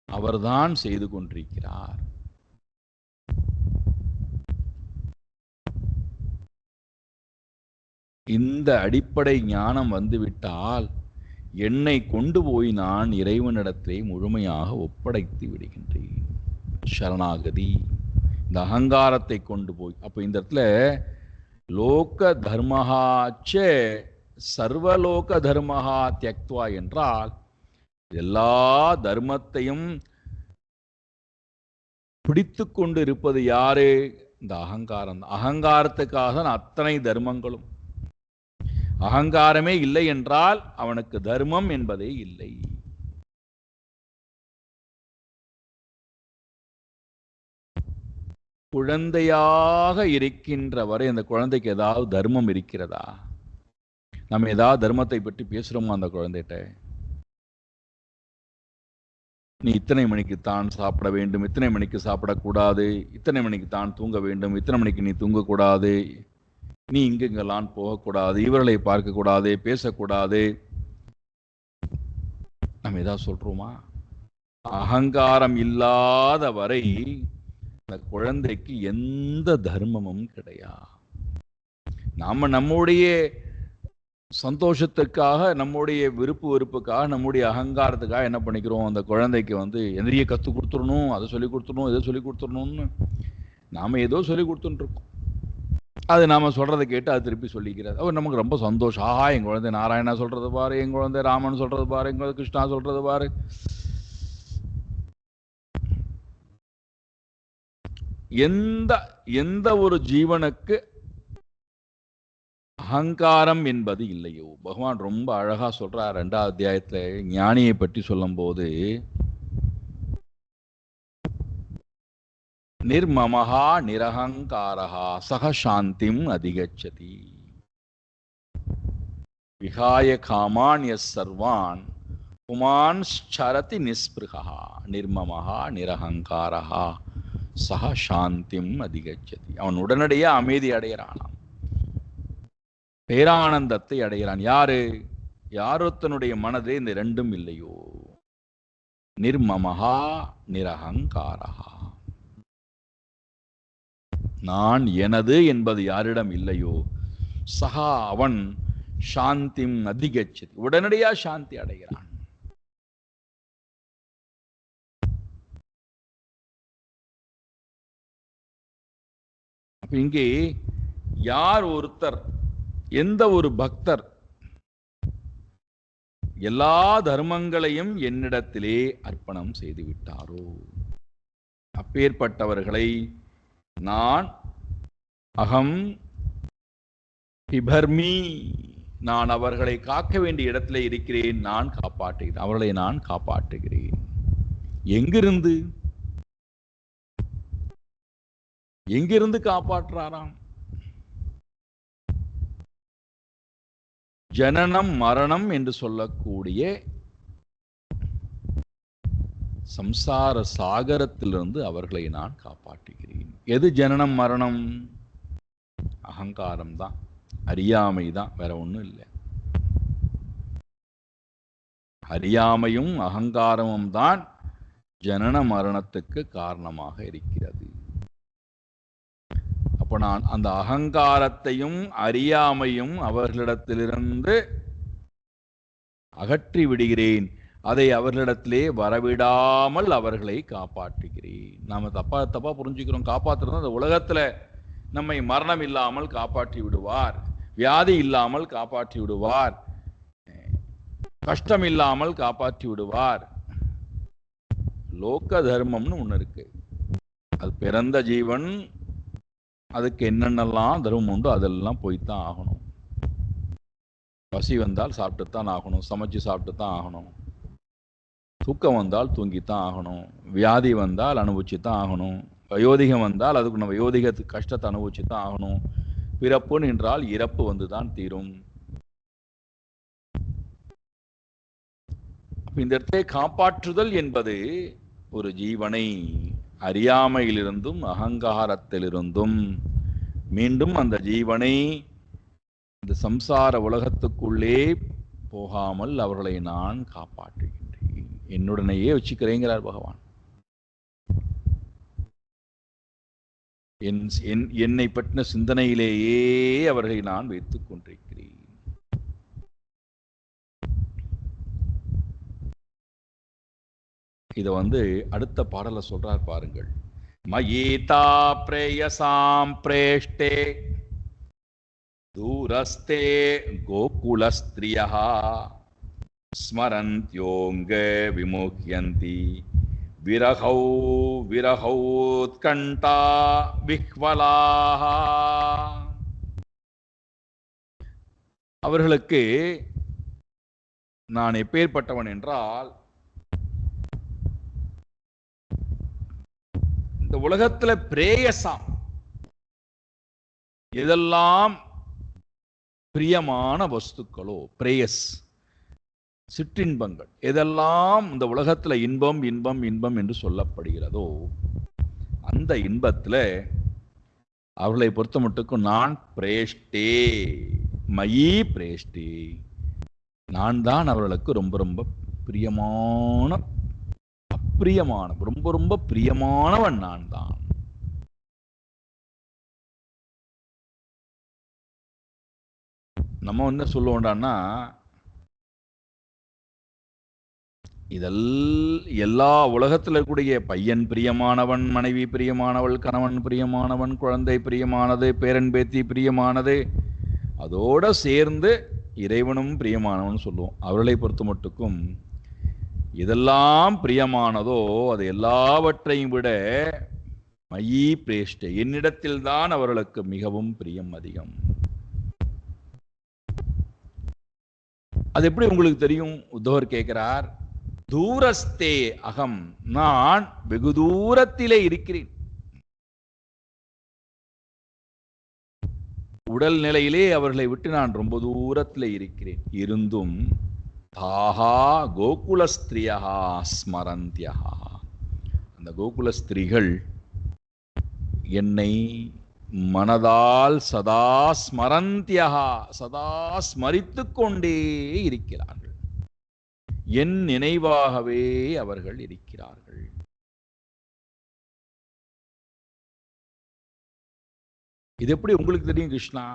அவர்தான் செய்து கொண்டிருக்கிறார். இந்த அடிப்படை ஞானம் வந்துவிட்டால் என்னை கொண்டு போய் நான் இறைவனிடத்தை முழுமையாக ஒப்படைத்து விடுகின்றேன். சரணாகதி, இந்த அகங்காரத்தை கொண்டு போய். அப்போ இந்த இடத்துல லோக தர்மஹாச்ச சர்வலோக தர்மஹா தியக்த்வா என்றால் எல்லா தர்மத்தையும் பிடித்து கொண்டு இருப்பது யாரு? இந்த அகங்காரம். அகங்காரத்துக்காக தான் அத்தனை தர்மங்களும். அகங்காரமே இல்லை என்றால் அவனுக்கு தர்மம் என்பதே இல்லை. குழந்தையாக இருக்கின்ற வரை அந்த குழந்தைக்கு ஏதாவது தர்மம் இருக்கிறதா? நம்ம ஏதாவது தர்மத்தை பற்றி பேசுறோமா அந்த குழந்தைகிட்ட? நீ இத்தனை மணிக்கு தான் சாப்பிட வேண்டும், இத்தனை மணிக்கு சாப்பிடக்கூடாது, இத்தனை மணிக்கு தான் தூங்க வேண்டும், இத்தனை மணிக்கு நீ தூங்கக்கூடாது, நீ இங்கெங்கெல்லாம் போகக்கூடாது, இவர்களை பார்க்கக்கூடாது, பேசக்கூடாது. நம்ம ஏதாவது சொல்றோமா? அகங்காரம் இல்லாத வரை அந்த குழந்தைக்கு எந்த தர்மமும் கிடையாது. நாம நம்முடைய சந்தோஷத்துக்காக, நம்முடைய விருப்பு வெறுப்புக்காக, நம்முடைய அகங்காரத்துக்காக என்ன பண்ணிக்கிறோம், அந்த குழந்தைக்கு எந்திரிய கற்றுக் கொடுத்துடணும், அதை சொல்லி கொடுத்துடணும், இதை சொல்லி கொடுத்துடணும்னு நாம ஏதோ சொல்லி கொடுத்துட்டு இருக்கோம். அது நாம சொல்றதை கேட்டு அது திருப்பி சொல்லிக்கிறது. அவர் நமக்கு ரொம்ப சந்தோஷம். ஆஹா, என் குழந்தை நாராயணா சொல்றது பாரு, என் குழந்தை ராமன் சொல்றது பாரு, என் குழந்தை கிருஷ்ணா சொல்றது பாரு. எந்த ஒரு ஜீவனுக்கு அகங்காரம் என்பது இல்லையோ, பகவான் ரொம்ப அழகா சொல்றார் 2வது அத்தியாயத்துல ஞானியை பற்றி சொல்லும் போது, நிர்மமஹா நிரஹங்காரஹா சக சாந்திம் அதிகச்சதி விஹாய காமான்ய சர்வான் புமான் சரதி நிஸ்பிருகா நிர்மமஹா நிரஹங்காரஹா சக சாந்திம் அதிகச்சதி. அவன் உடனடியே அமைதி அடைகிறானாம், பேரானந்தத்தை அடைகிறான். யாரு? யாரொத்தனுடைய மனதே இந்த ரெண்டும் இல்லையோ, நிர்மமஹா நிரஹங்காரஹா, நான் எனது என்பது யாரிடம் இல்லையோ, சகா அவன் சாந்திம் அதிகச்சதி, உடனடியா சாந்தி அடைகிறான். அப்ப இங்கே யார் ஒருத்தர், எந்த ஒரு பக்தர் எல்லா தர்மங்களையும் என்னிடத்திலே அர்ப்பணம் செய்து விட்டாரோ, அப்பேற்பட்டவர்களை நான் அகம் பிபர்மி, நான் அவர்களை காக்க வேண்டிய இடத்திலே இருக்கிறேன், நான் காப்பாற்றுகிறேன், அவர்களை நான் காப்பாற்றுகிறேன். எங்கிருந்து? எங்கிருந்து காப்பாற்றாராம்? ஜனனம் மரணம் என்று சொல்லக்கூடிய சம்சார சாகரத்திலிருந்து அவர்களை நான் காப்பாற்றுகிறேன். எது ஜனனம் மரணம்? அகங்காரம் தான், அறியாமை தான், வேற ஒண்ணும் இல்லை. அறியாமையும் அகங்காரமும் தான் ஜனன மரணத்துக்கு காரணமாக இருக்கிறது. அப்ப நான் அந்த அகங்காரத்தையும் அறியாமையும் அவர்களிடத்திலிருந்து அகற்றி விடுகிறேன், அதை அவர்களிடத்திலே வரவிடாமல் அவர்களை காப்பாற்றுகிறேன். நாம தப்பா புரிஞ்சுக்கிறோம். காப்பாற்றுறது அந்த உலகத்துல நம்மை மரணம் இல்லாமல் காப்பாற்றி விடுவார், வியாதி இல்லாமல் காப்பாற்றி விடுவார், கஷ்டம் இல்லாமல் காப்பாற்றி விடுவார். லோக தர்மம்னு ஒண்ணு இருக்கு. அது பிறந்த ஜீவன் அதுக்கு என்னென்னலாம் தர்மம் உண்டோ அதெல்லாம் போய்த்தான் ஆகணும். பசி வந்தால் சாப்பிட்டுத்தான் ஆகணும், சமைச்சு சாப்பிட்டு தான் ஆகணும். தூக்கம் வந்தால் தூங்கித்தான் ஆகணும், வியாதி வந்தால் அனுபவிச்சு தான் ஆகணும், வயோதிகம் வந்தால் அதுக்கு நம்ம வயோதிகத்துக்கு கஷ்டத்தை அனுபவிச்சு தான் ஆகணும். பிறப்பு என்றால் இறப்பு வந்து தான் தீரும். இந்த இடத்தை காப்பாற்றுதல் என்பது ஒரு ஜீவனை அறியாமையிலிருந்தும் அகங்காரத்திலிருந்தும் மீண்டும் அந்த ஜீவனை இந்த சம்சார உலகத்துக்குள்ளே போகாமல் அவர்களை நான் காப்பாற்றுகின்றேன், என்னுடனேயே வச்சுக்கிறேங்கிறார் பகவான். என்னை பற்றின சிந்தனையிலேயே அவர்களை நான் வைத்துக் கொண்டிருக்கிறேன். இதை அடுத்த பாடல சொல்றார் பாருங்கள். மயீதா பிரேயசாம் பிரேஷ்டே தூரஸ்தே கோகுலஸ்திரியः ஸ்மரந்த்யோங்க விமுஹ்யந்தி விரஹௌ விரஹௌத்கண்டா விஹ்வலாः. அவர்களுக்கு நான் எப்பேற்பட்டவன் என்றால், இந்த உலகத்துல பிரேயசாம் எதெல்லாம் பிரியமான வஸ்துக்களோ, பிரேயஸ் சிற்றின்பங்கள் எதெல்லாம் இந்த உலகத்துல இன்பம் இன்பம் இன்பம் என்று சொல்லப்படுகிறதோ அந்த இன்பத்துல அவர்களை பொறுத்த மட்டுக்கும் நான் பிரேஷ்டே மயி பிரேஷ்டே, நான் தான் அவர்களுக்கு ரொம்ப ரொம்ப பிரியமான, அப்பிரியமான, ரொம்ப ரொம்ப பிரியமானவன் நான் தான். நம்ம என்ன சொல்லுவோம்டான்னா, எல்லா உலகத்தில் இருக்கக்கூடிய பையன் பிரியமானவன், மனைவி பிரியமானவள், கணவன் பிரியமானவன், குழந்தை பிரியமானது, பேரன் பேத்தி பிரியமானது, அதோட சேர்ந்து இறைவனும் பிரியமானவன் சொல்லுவோம். அவர்களை பொறுத்த மட்டுக்கும் இதெல்லாம் பிரியமானதோ அது எல்லாவற்றையும் விட மயி பிரேஷ்ட, என்னிடத்தில்தான் அவர்களுக்கு மிகவும் பிரியம் அதிகம். அது எப்படி உங்களுக்கு தெரியும்? உத்தவர் கேட்கிறார். தூரஸ்தே அகம், நான் வெகு தூரத்திலே இருக்கிறேன். உடல் நிலையிலே அவர்களை விட்டு நான் ரொம்ப தூரத்திலே இருக்கிறேன். இருந்தும் தாஹா கோகுலஸ்திரியா ஸ்மரந்தியா, அந்த கோகுல ஸ்திரீகள் என்னை மனதால் சதா ஸ்மரந்தியா, சதா ஸ்மரித்து கொண்டே இருக்கிறார்கள். என் நினைவாகவே அவர்கள் இருக்கிறார்கள். இது எப்படி உங்களுக்கு தெரியும் கிருஷ்ணா?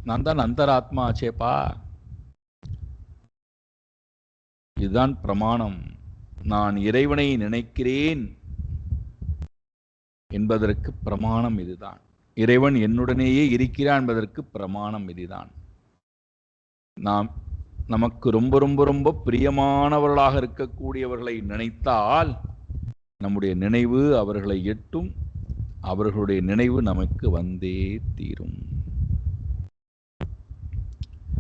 நான் தான் அந்தராத்மா ஆச்சேப்பா. இதுதான் பிரமாணம். நான் இறைவனை நினைக்கிறேன் என்பதற்கு பிரமாணம் இதுதான். இறைவன் என்னுடனேயே இருக்கிறான் என்பதற்கு பிரமாணம் இதுதான். நமக்கு ரொம்ப ரொம்ப ரொம்ப பிரியமானவர்களாக இருக்கக்கூடியவர்களை நினைத்தால் நம்முடைய நினைவு அவர்களை எட்டும், அவர்களுடைய நினைவு நமக்கு வந்தே தீரும்.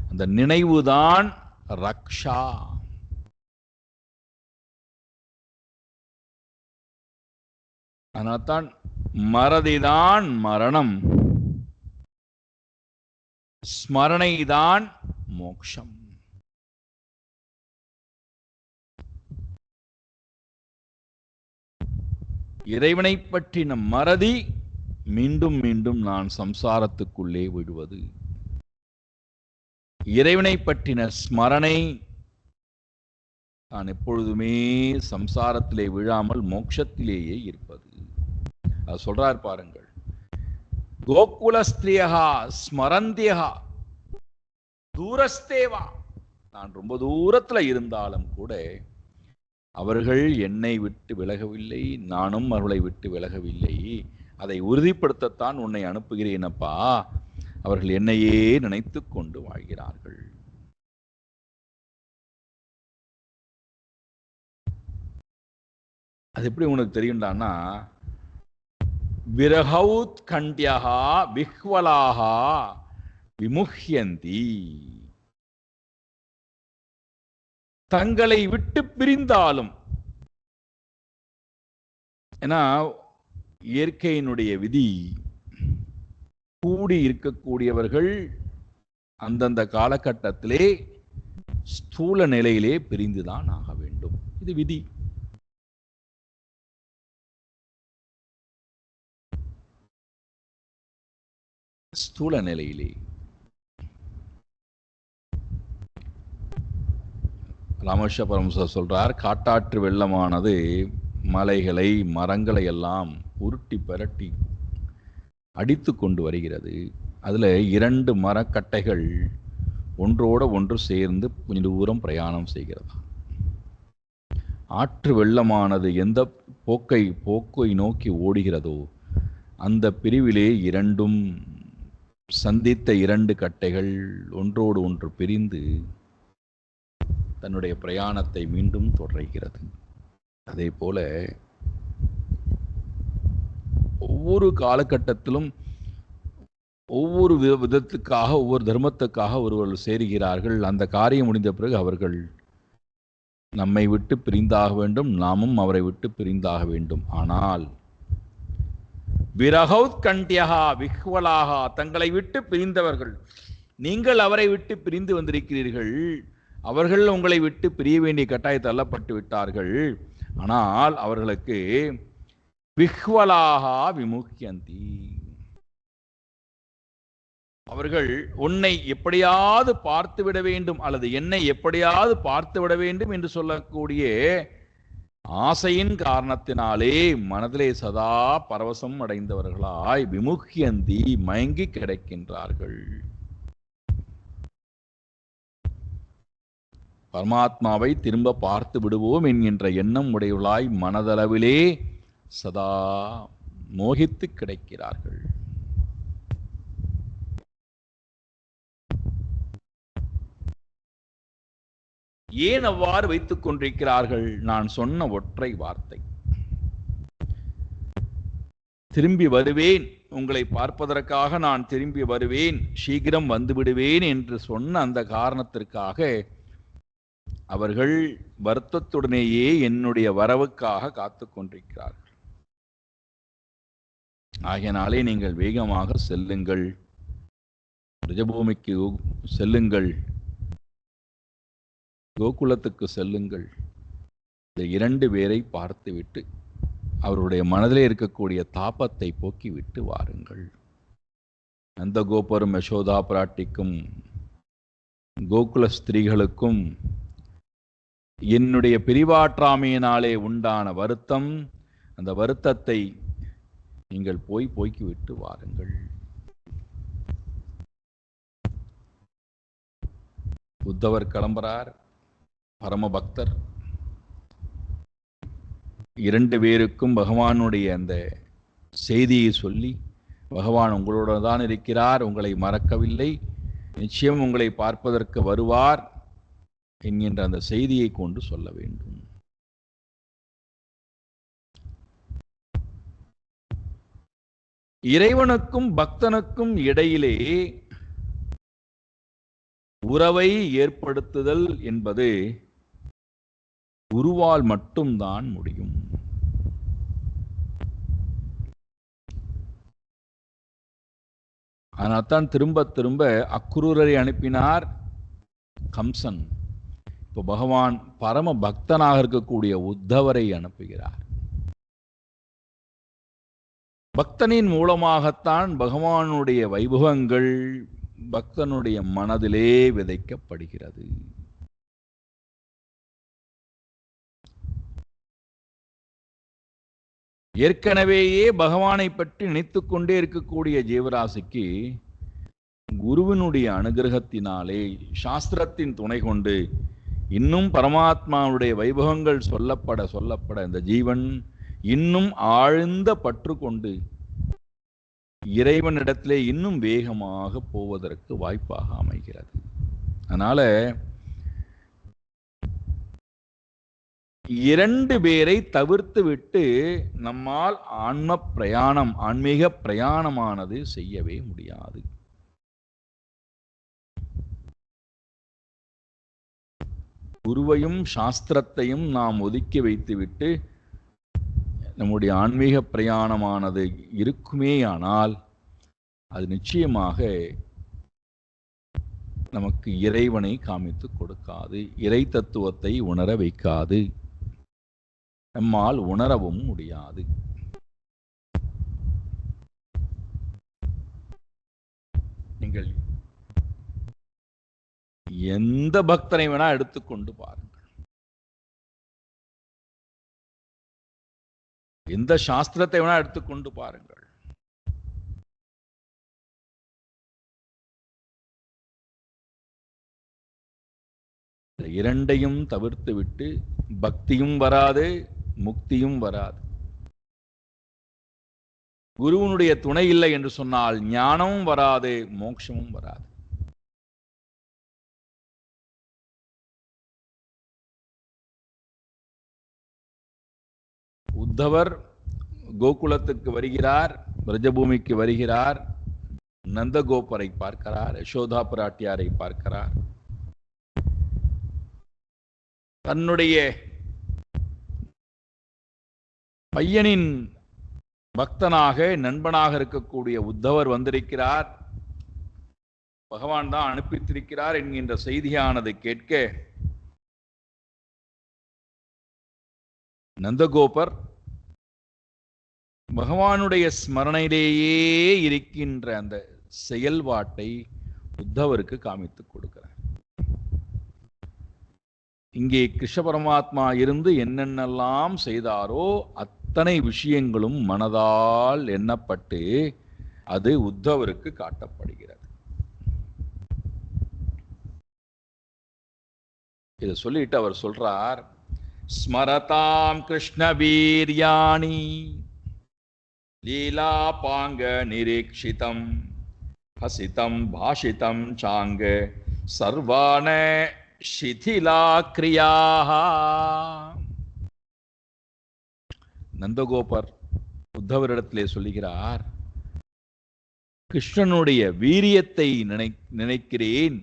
அந்த நினைவுதான் ரக்ஷா. அதனால்தான் மறதிதான் மரணம், ஸ்மரணைதான் மோக்ஷம். இறைவனை பற்றின மறதி மீண்டும் மீண்டும் நான் சம்சாரத்துக்குள்ளே விடுவது. இறைவனை பற்றின ஸ்மரணை நான் எப்பொழுதுமே சம்சாரத்திலே விழாமல் மோட்சத்திலேயே இருப்பது. அது சொல்றார் பாருங்கள். கோகுலஸ்திரியா ஸ்மரந்தியா தூரஸ்தேவா, நான் ரொம்ப தூரத்துல இருந்தாலும் கூட அவர்கள் என்னை விட்டு விலகவில்லை, நானும் அவர்களை விட்டு விலகவில்லை. அதை உறுதிப்படுத்தத்தான் உன்னை அனுப்புகிறேனப்பா. அவர்கள் என்னையே நினைத்து கொண்டு வாழ்கிறார்கள். அது எப்படி உனக்கு தெரியும்டான்னா, விரஹௌத் கண்ட்யஹா விஹ்வலாஹா விமுஹ்யந்தி. தங்களை விட்டு பிரிந்தாலும், ஏன்னா இயற்கையினுடைய விதி, கூடி இருக்கக்கூடியவர்கள் அந்தந்த காலகட்டத்திலே ஸ்தூல நிலையிலே பிரிந்துதான் ஆக வேண்டும். இது விதி. ஸ்தூல நிலையிலே ராமேஸ்வர பரமஹம்சர் சொல்றார், காட்டாற்று வெள்ளமானது மலைகளை மரங்களை எல்லாம் உருட்டி பரட்டி அடித்து கொண்டு வருகிறது. அதில் 2 மரக்கட்டைகள் ஒன்றோடு ஒன்று சேர்ந்து கொஞ்சம் தூரம் பிரயாணம் செய்கிறது. ஆற்று வெள்ளமானது எந்த போக்கை நோக்கி ஓடுகிறதோ அந்த பிரிவிலே இரண்டும் சந்தித்த 2 கட்டைகள் ஒன்றோடு ஒன்று பிரிந்து தன்னுடைய பிரயாணத்தை மீண்டும் தொடர்கிறது. அதே போல ஒவ்வொரு காலகட்டத்திலும் ஒவ்வொரு விதத்துக்காக, ஒவ்வொரு தர்மத்துக்காக ஒருவர்கள் சேருகிறார்கள். அந்த காரியம் முடிந்த பிறகு அவர்கள் நம்மை விட்டு பிரிந்தாக வேண்டும், நாமும் அவரை விட்டு பிரிந்தாக வேண்டும். ஆனால் விரஹௌத் கண்ட்யஹா விஹ்வலாஹா, தங்களை விட்டு பிரிந்தவர்கள், நீங்கள் அவரை விட்டு பிரிந்து வந்திருக்கிறீர்கள், அவர்கள் உங்களை விட்டு பிரிய வேண்டிய கட்டாயம் தள்ளப்பட்டு விட்டார்கள். ஆனால் அவர்களுக்கு விஹ்வலாஹா விமுஹ்யந்தி, அவர்கள் உன்னை எப்படியாவது பார்த்து விட வேண்டும் அல்லது என்னை எப்படியாவது பார்த்து விட வேண்டும் என்று சொல்லக்கூடிய ஆசையின் காரணத்தினாலே மனதிலே சதா பரவசம் அடைந்தவர்களாய் விமுஹ்யந்தி மயங்கி கிடக்கின்றார்கள். பரமாத்மாவை திரும்ப பார்த்து விடுவோம் என்கின்ற எண்ணம் உடையவர்களாய் மனதளவிலே சதா மோகித்து கிடக்கிறார்கள். ஏன் அவ்வாறு வைத்துக் கொண்டிருக்கிறார்கள்? நான் சொன்ன ஒற்றை வார்த்தை, திரும்பி வருவேன், உங்களை பார்ப்பதற்காக நான் திரும்பி வருவேன், சீக்கிரம் வந்துவிடுவேன் என்று சொன்ன அந்த காரணத்திற்காக அவர்கள் வருத்தத்துடனேயே என்னுடைய வரவுக்காக காத்து கொண்டிருக்கிறார்கள். ஆகையினாலே நீங்கள் வேகமாக செல்லுங்கள், ரிஜபூமிக்கு செல்லுங்கள், கோகுலத்துக்கு செல்லுங்கள். இந்த 2 பேரை பார்த்துவிட்டு அவருடைய மனதிலே இருக்கக்கூடிய தாபத்தை போக்கிவிட்டு வாருங்கள். அந்த கோபுரம் யசோதா பிராட்டிக்கும் கோகுல ஸ்திரீகளுக்கும் என்னுடைய பிரிவாற்றாமையினாலே உண்டான வருத்தம், அந்த வருத்தத்தை நீங்கள் போக்கிவிட்டு வாருங்கள். உத்தவர் கிளம்புறார். பரம பக்தர் 2 பேருக்கும் பகவானுடைய அந்த செய்தியை சொல்லி, பகவான் உங்களோட தான் இருக்கிறார், உங்களை மறக்கவில்லை, நிச்சயம் உங்களை பார்ப்பதற்கு வருவார் என்கின்ற அந்த செய்தியை கொண்டு சொல்ல வேண்டும். இறைவனுக்கும் பக்தனுக்கும் இடையிலே உறவை ஏற்படுத்துதல் என்பது குருவால் மட்டும்தான் முடியும். அதனால்தான் திரும்ப திரும்ப அக்ரூரரை அனுப்பினார் கம்சன். இப்போ பகவான் பரம பக்தனாக இருக்கக்கூடிய உத்தவரை அனுப்புகிறார். பக்தனின் மூலமாகத்தான் பகவானுடைய வைபவங்கள் பக்தனுடைய மனதிலே விதைக்கப்படுகிறது. ஏற்கனவேயே பகவானை பற்றி நினைத்துக் கொண்டே இருக்கக்கூடிய ஜீவராசிக்கு குருவினுடைய அனுகிரகத்தினாலே, சாஸ்திரத்தின் துணை கொண்டு இன்னும் பரமாத்மாவுடைய வைபவங்கள் சொல்லப்பட இந்த ஜீவன் இன்னும் ஆழ்ந்த பற்று கொண்டு இறைவனிடத்திலே இன்னும் வேகமாக போவதற்கு வாய்ப்பாக அமைகிறது. அதனால இரண்டு பேரை தவிர்த்து விட்டு நம்மால் ஆன்மீக பிரயாணமானது செய்யவே முடியாது. குருவையும் சாஸ்திரத்தையும் நாம் ஒதுக்கி வைத்துவிட்டு நம்முடைய ஆன்மீக பிரயாணமானது இருக்குமேயானால் அது நிச்சயமாக நமக்கு இறைவனை காமித்து கொடுக்காது, இறை தத்துவத்தை உணர வைக்காது, நம்மால் உணரவும் முடியாது. நீங்கள் எந்த பக்தனை வேணா எடுத்துக்கொண்டு பாருங்கள், எந்த சாஸ்திரத்தை வேணா எடுத்துக்கொண்டு பாருங்கள், இரண்டையும் தவிர்த்து விட்டு பக்தியும் வராது, முக்தியும் வராது. குருவனுடைய துணை இல்லை என்று சொன்னால் ஞானமும் வராது, மோட்சமும் வராது. உத்தவர் கோகுலத்துக்கு வருகிறார், பிரஜபூமிக்கு வருகிறார், நந்தகோபரை பார்க்கிறார், யசோதா பிராட்டியாரை பார்க்கிறார். தன்னுடைய பையனின் பக்தனாக நண்பனாக இருக்கக்கூடிய உத்தவர் வந்திருக்கிறார், பகவான் தான் அனுப்பித்திருக்கிறார் என்கின்ற செய்தியானது கேட்க நந்தகோபர் பகவானுடைய ஸ்மரணையிலேயே இருக்கின்ற அந்த செயல்பாட்டை உத்தவருக்கு காமித்துக் கொடுக்கிறார். இங்கே கிருஷ்ண பரமாத்மா இருந்து என்னென்னலாம் செய்தாரோ அத்தனை விஷயங்களும் மனதால் எண்ணப்பட்டு அது உத்தவருக்கு காட்டப்படுகிறது. இதை சொல்லிட்டு அவர் சொல்றார், ஸ்மரதாம் கிருஷ்ண வீர்யாணி லீலா பாங்க நிரீக்ஷிதம் ஹசிதம் பாஷிதம் சாங்க சர்வான சிதிலா கிரியாக. நந்தகோபர் உத்தவரிடத்திலே சொல்லுகிறார், கிருஷ்ணனுடைய வீரியத்தை நினைக்கிறேன்,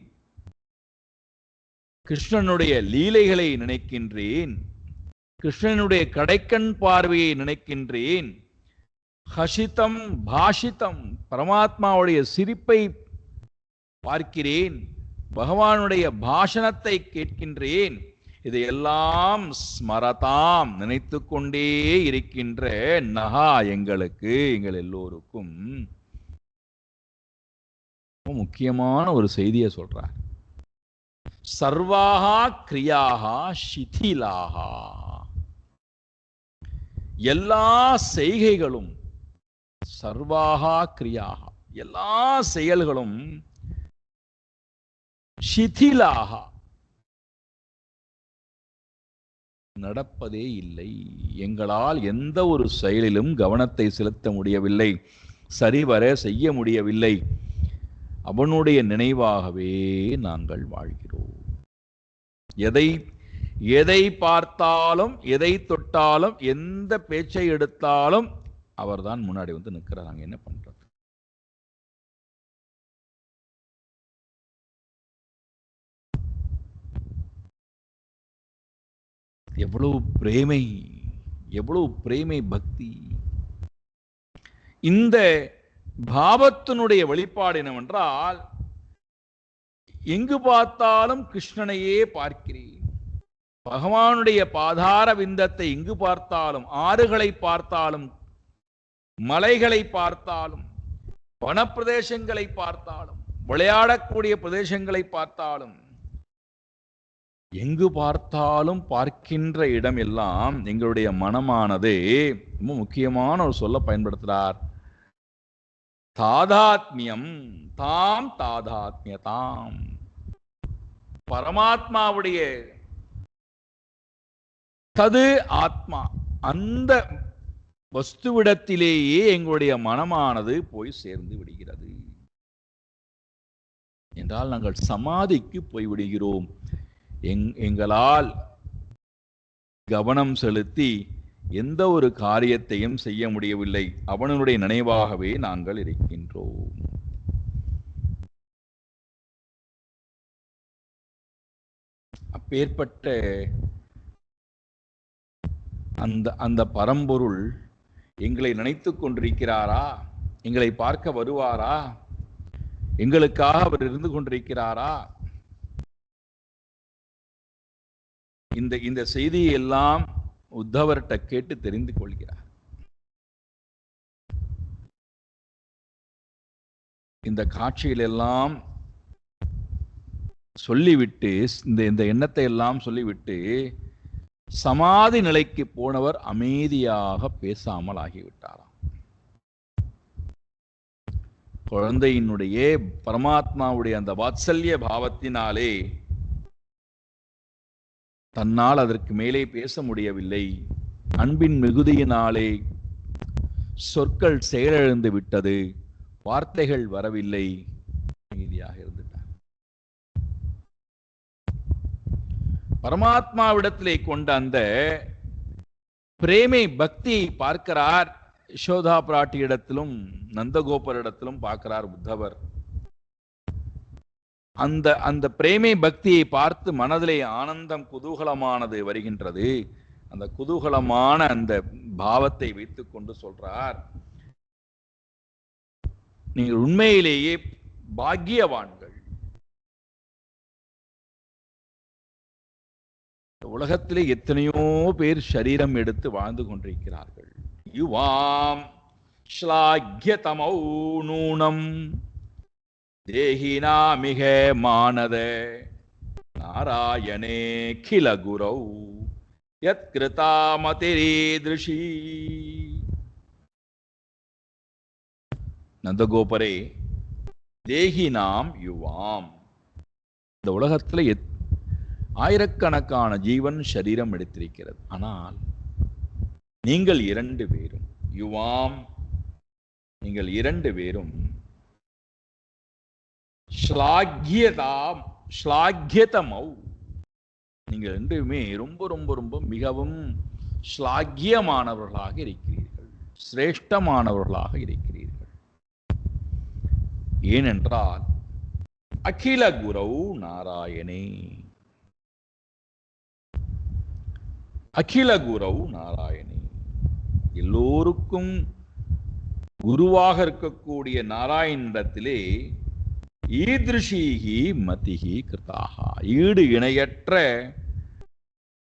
கிருஷ்ணனுடைய லீலைகளை நினைக்கின்றேன், கிருஷ்ணனுடைய கடைக்கண் பார்வையை நினைக்கின்றேன், ஹசிதம் பாஷிதம் பரமாத்மாவுடைய சிரிப்பை பார்க்கிறேன், பகவானுடைய பாஷணத்தை கேட்கின்றேன். இதையெல்லாம் ஸ்மரதாம் நினைத்து கொண்டே இருக்கின்ற நகா எங்களுக்கு, எங்கள் எல்லோருக்கும் முக்கியமான ஒரு செய்தியை சொல்றார். சர்வாஹா கிரியாஹா சிதிலாஹா, எல்லா செய்கைகளும், சர்வாஹா கிரியாஹா எல்லா செயல்களும், சிதிலாஹா நடப்பதே இல்லை. எங்களால் எந்த ஒரு செயலிலும் கவனத்தை செலுத்த முடியவில்லை, சரிவர செய்ய முடியவில்லை. அவனுடைய நினைவாகவே நாங்கள் வாழ்கிறோம். எதை பார்த்தாலும், எதை தொட்டாலும், எந்த பேச்சை எடுத்தாலும் அவர்தான் முன்னாடி வந்து நிற்கிறார். நாங்க என்ன பண்றது? எவ்வளவு பிரேமை, எவ்வளவு பிரேமை, பக்தி! இந்த பாவத்தினுடைய வெளிப்பாடு என்னவென்றால், எங்கு பார்த்தாலும் கிருஷ்ணனையே பார்க்கிறேன், பகவானுடைய பாதார விந்தத்தை எங்கு பார்த்தாலும், ஆறுகளை பார்த்தாலும், மலைகளை பார்த்தாலும், வனப்பிரதேசங்களை பார்த்தாலும், விளையாடக்கூடிய பிரதேசங்களை பார்த்தாலும், எங்கு பார்த்தாலும் பார்க்கின்ற இடம் எல்லாம் எங்களுடைய மனமானது ரொம்ப முக்கியமான ஒரு சொல்ல பயன்படுத்துகிறார். தாதாத்மியம் தாம் தாதாத்மியதாம், பரமாத்மாவுடைய தது ஆத்மா, அந்த வஸ்துவிடத்திலேயே எங்களுடைய மனமானது போய் சேர்ந்து விடுகிறது என்றால் நாங்கள் சமாதிக்கு போய்விடுகிறோம். எங்களால் கவனம் செலுத்தி எந்த ஒரு காரியத்தையும் செய்ய முடியவில்லை. அவனுடைய நினைவாகவே நாங்கள் இருக்கின்றோம். அப்பேற்பட்ட அந்த பரம்பொருள் எங்களை நினைத்துக் கொண்டிருக்கிறாரா? எங்களை பார்க்க வருவாரா? எங்களுக்காக அவர் இருந்து கொண்டிருக்கிறாரா? இந்த செய்தியை எல்லாம் உத்தவர்கிட்ட கேட்டு தெரிந்து கொள்கிறார். இந்த காட்சியிலெல்லாம் சொல்லிவிட்டு, இந்த எண்ணத்தை எல்லாம் சொல்லிவிட்டு சமாதி நிலைக்கு போனவர் அமைதியாக பேசாமல் ஆகிவிட்டாராம். குழந்தையினுடைய பரமாத்மாவுடைய அந்த வாத்சல்ய பாவத்தினாலே தன்னால் அதற்கு மேலே பேச முடியவில்லை. அன்பின் மிகுதியினாலே சொற்கள் செயலிழந்து விட்டது, வார்த்தைகள் வரவில்லை, அமைதியாக இருந்துட்டார். பரமாத்மாவிடத்திலே கொண்ட அந்த பிரேமை பக்தியை பார்க்கிறார். யசோதா பிராட்டியிடத்திலும் நந்தகோபரிடத்திலும் பார்க்கிறார் உத்தவர். அந்த பிரேமை பக்தியை பார்த்து மனதிலே ஆனந்தம் குதூகலமானது வருகின்றது. அந்த குதூகலமான அந்த பாவத்தை வைத்துக் கொண்டு சொல்றார், நீங்கள் உண்மையிலேயே பாக்கியவான்கள். உலகத்திலே எத்தனையோ பேர் சரீரம் எடுத்து வாழ்ந்து கொண்டிருக்கிறார்கள். யுவாம் ஸ்லாக்யதமௌ நூனம் தேஹினாமிக மானத நாராயணே கில குரௌ யத் கிருதாமதிரீத்ருஷி. நந்தகோபரே, தேஹினாம் யுவாம், இந்த உலகத்தில் ஆயிரக்கணக்கான ஜீவன் சரீரம் எடுத்திருக்கிறது. ஆனால் நீங்கள் 2 பேரும், யுவாம், நீங்கள் 2 பேரும் ஸ்லாக்யதமௌ, நீங்கள் 2 பேருமே ரொம்ப ரொம்ப ரொம்ப மிகவும் ஸ்லாக்யமானவர்களாக இருக்கிறீர்கள், சிரேஷ்டமானவர்களாக இருக்கிறீர்கள். ஏனென்றால் அகில குரௌ நாராயணே, அகில குரௌ நாராயணே, எல்லோருக்கும் குருவாக இருக்கக்கூடிய நாராயணனிடத்திலே ஈத்ருஷீஹி மதிஹி கிருதாஹா, ஈடு இணையற்ற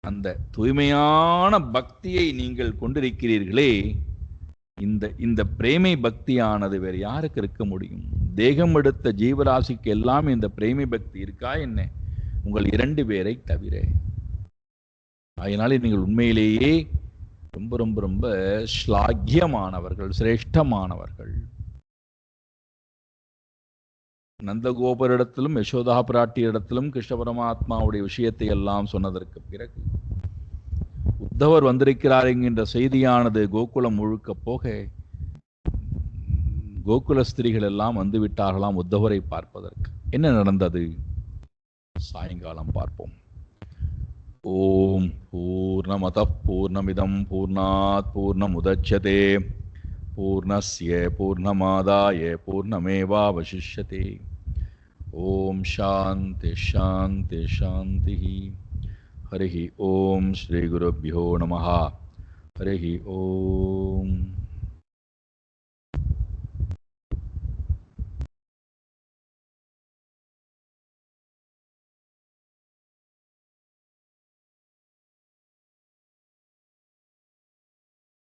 அந்த தூய்மையான பக்தியை நீங்கள் கொண்டிருக்கிறீர்களே, இந்த பிரேமை பக்தியானது வேறு யாருக்கு இருக்க முடியும்? தேகம் எடுத்த ஜீவராசிக்கு எல்லாம் இந்த பிரேமை பக்தி இருக்கா என்ன? உங்கள் 2 பேரை தவிர. அதனால நீங்கள் உண்மையிலேயே ரொம்ப ரொம்ப ரொம்ப ஸ்லாக்கியமானவர்கள், சிரேஷ்டமானவர்கள். நந்தகோபரிடத்திலும் யசோதா பிராட்டியிடத்திலும் கிருஷ்ண பரமாத்மாவுடைய விஷயத்தை எல்லாம் சொன்னதற்கு பிறகு உத்தவர் வந்திருக்கிறார் என்கின்ற செய்தியானது கோகுலம் முழுக்க போக கோகுல ஸ்திரீகள் எல்லாம் வந்துவிட்டார்களாம் உத்தவரை பார்ப்பதற்கு. என்ன நடந்தது? சாயங்காலம் பார்ப்போம். ஓம் பூர்ணமதః பூர்ணமிதம் பூர்ணாத் பூர்ணமுதச்யதே பூர்ணஸ்ய பூர்ணமாதாய பூர்ணமேவாவசிஷ்யதே. ஓம் சாந்தி சாந்தி சாந்தி. ஹரிஹி ஓம் ஸ்ரீ குருभ्यो நமः. ஹரிஹி ஓம்.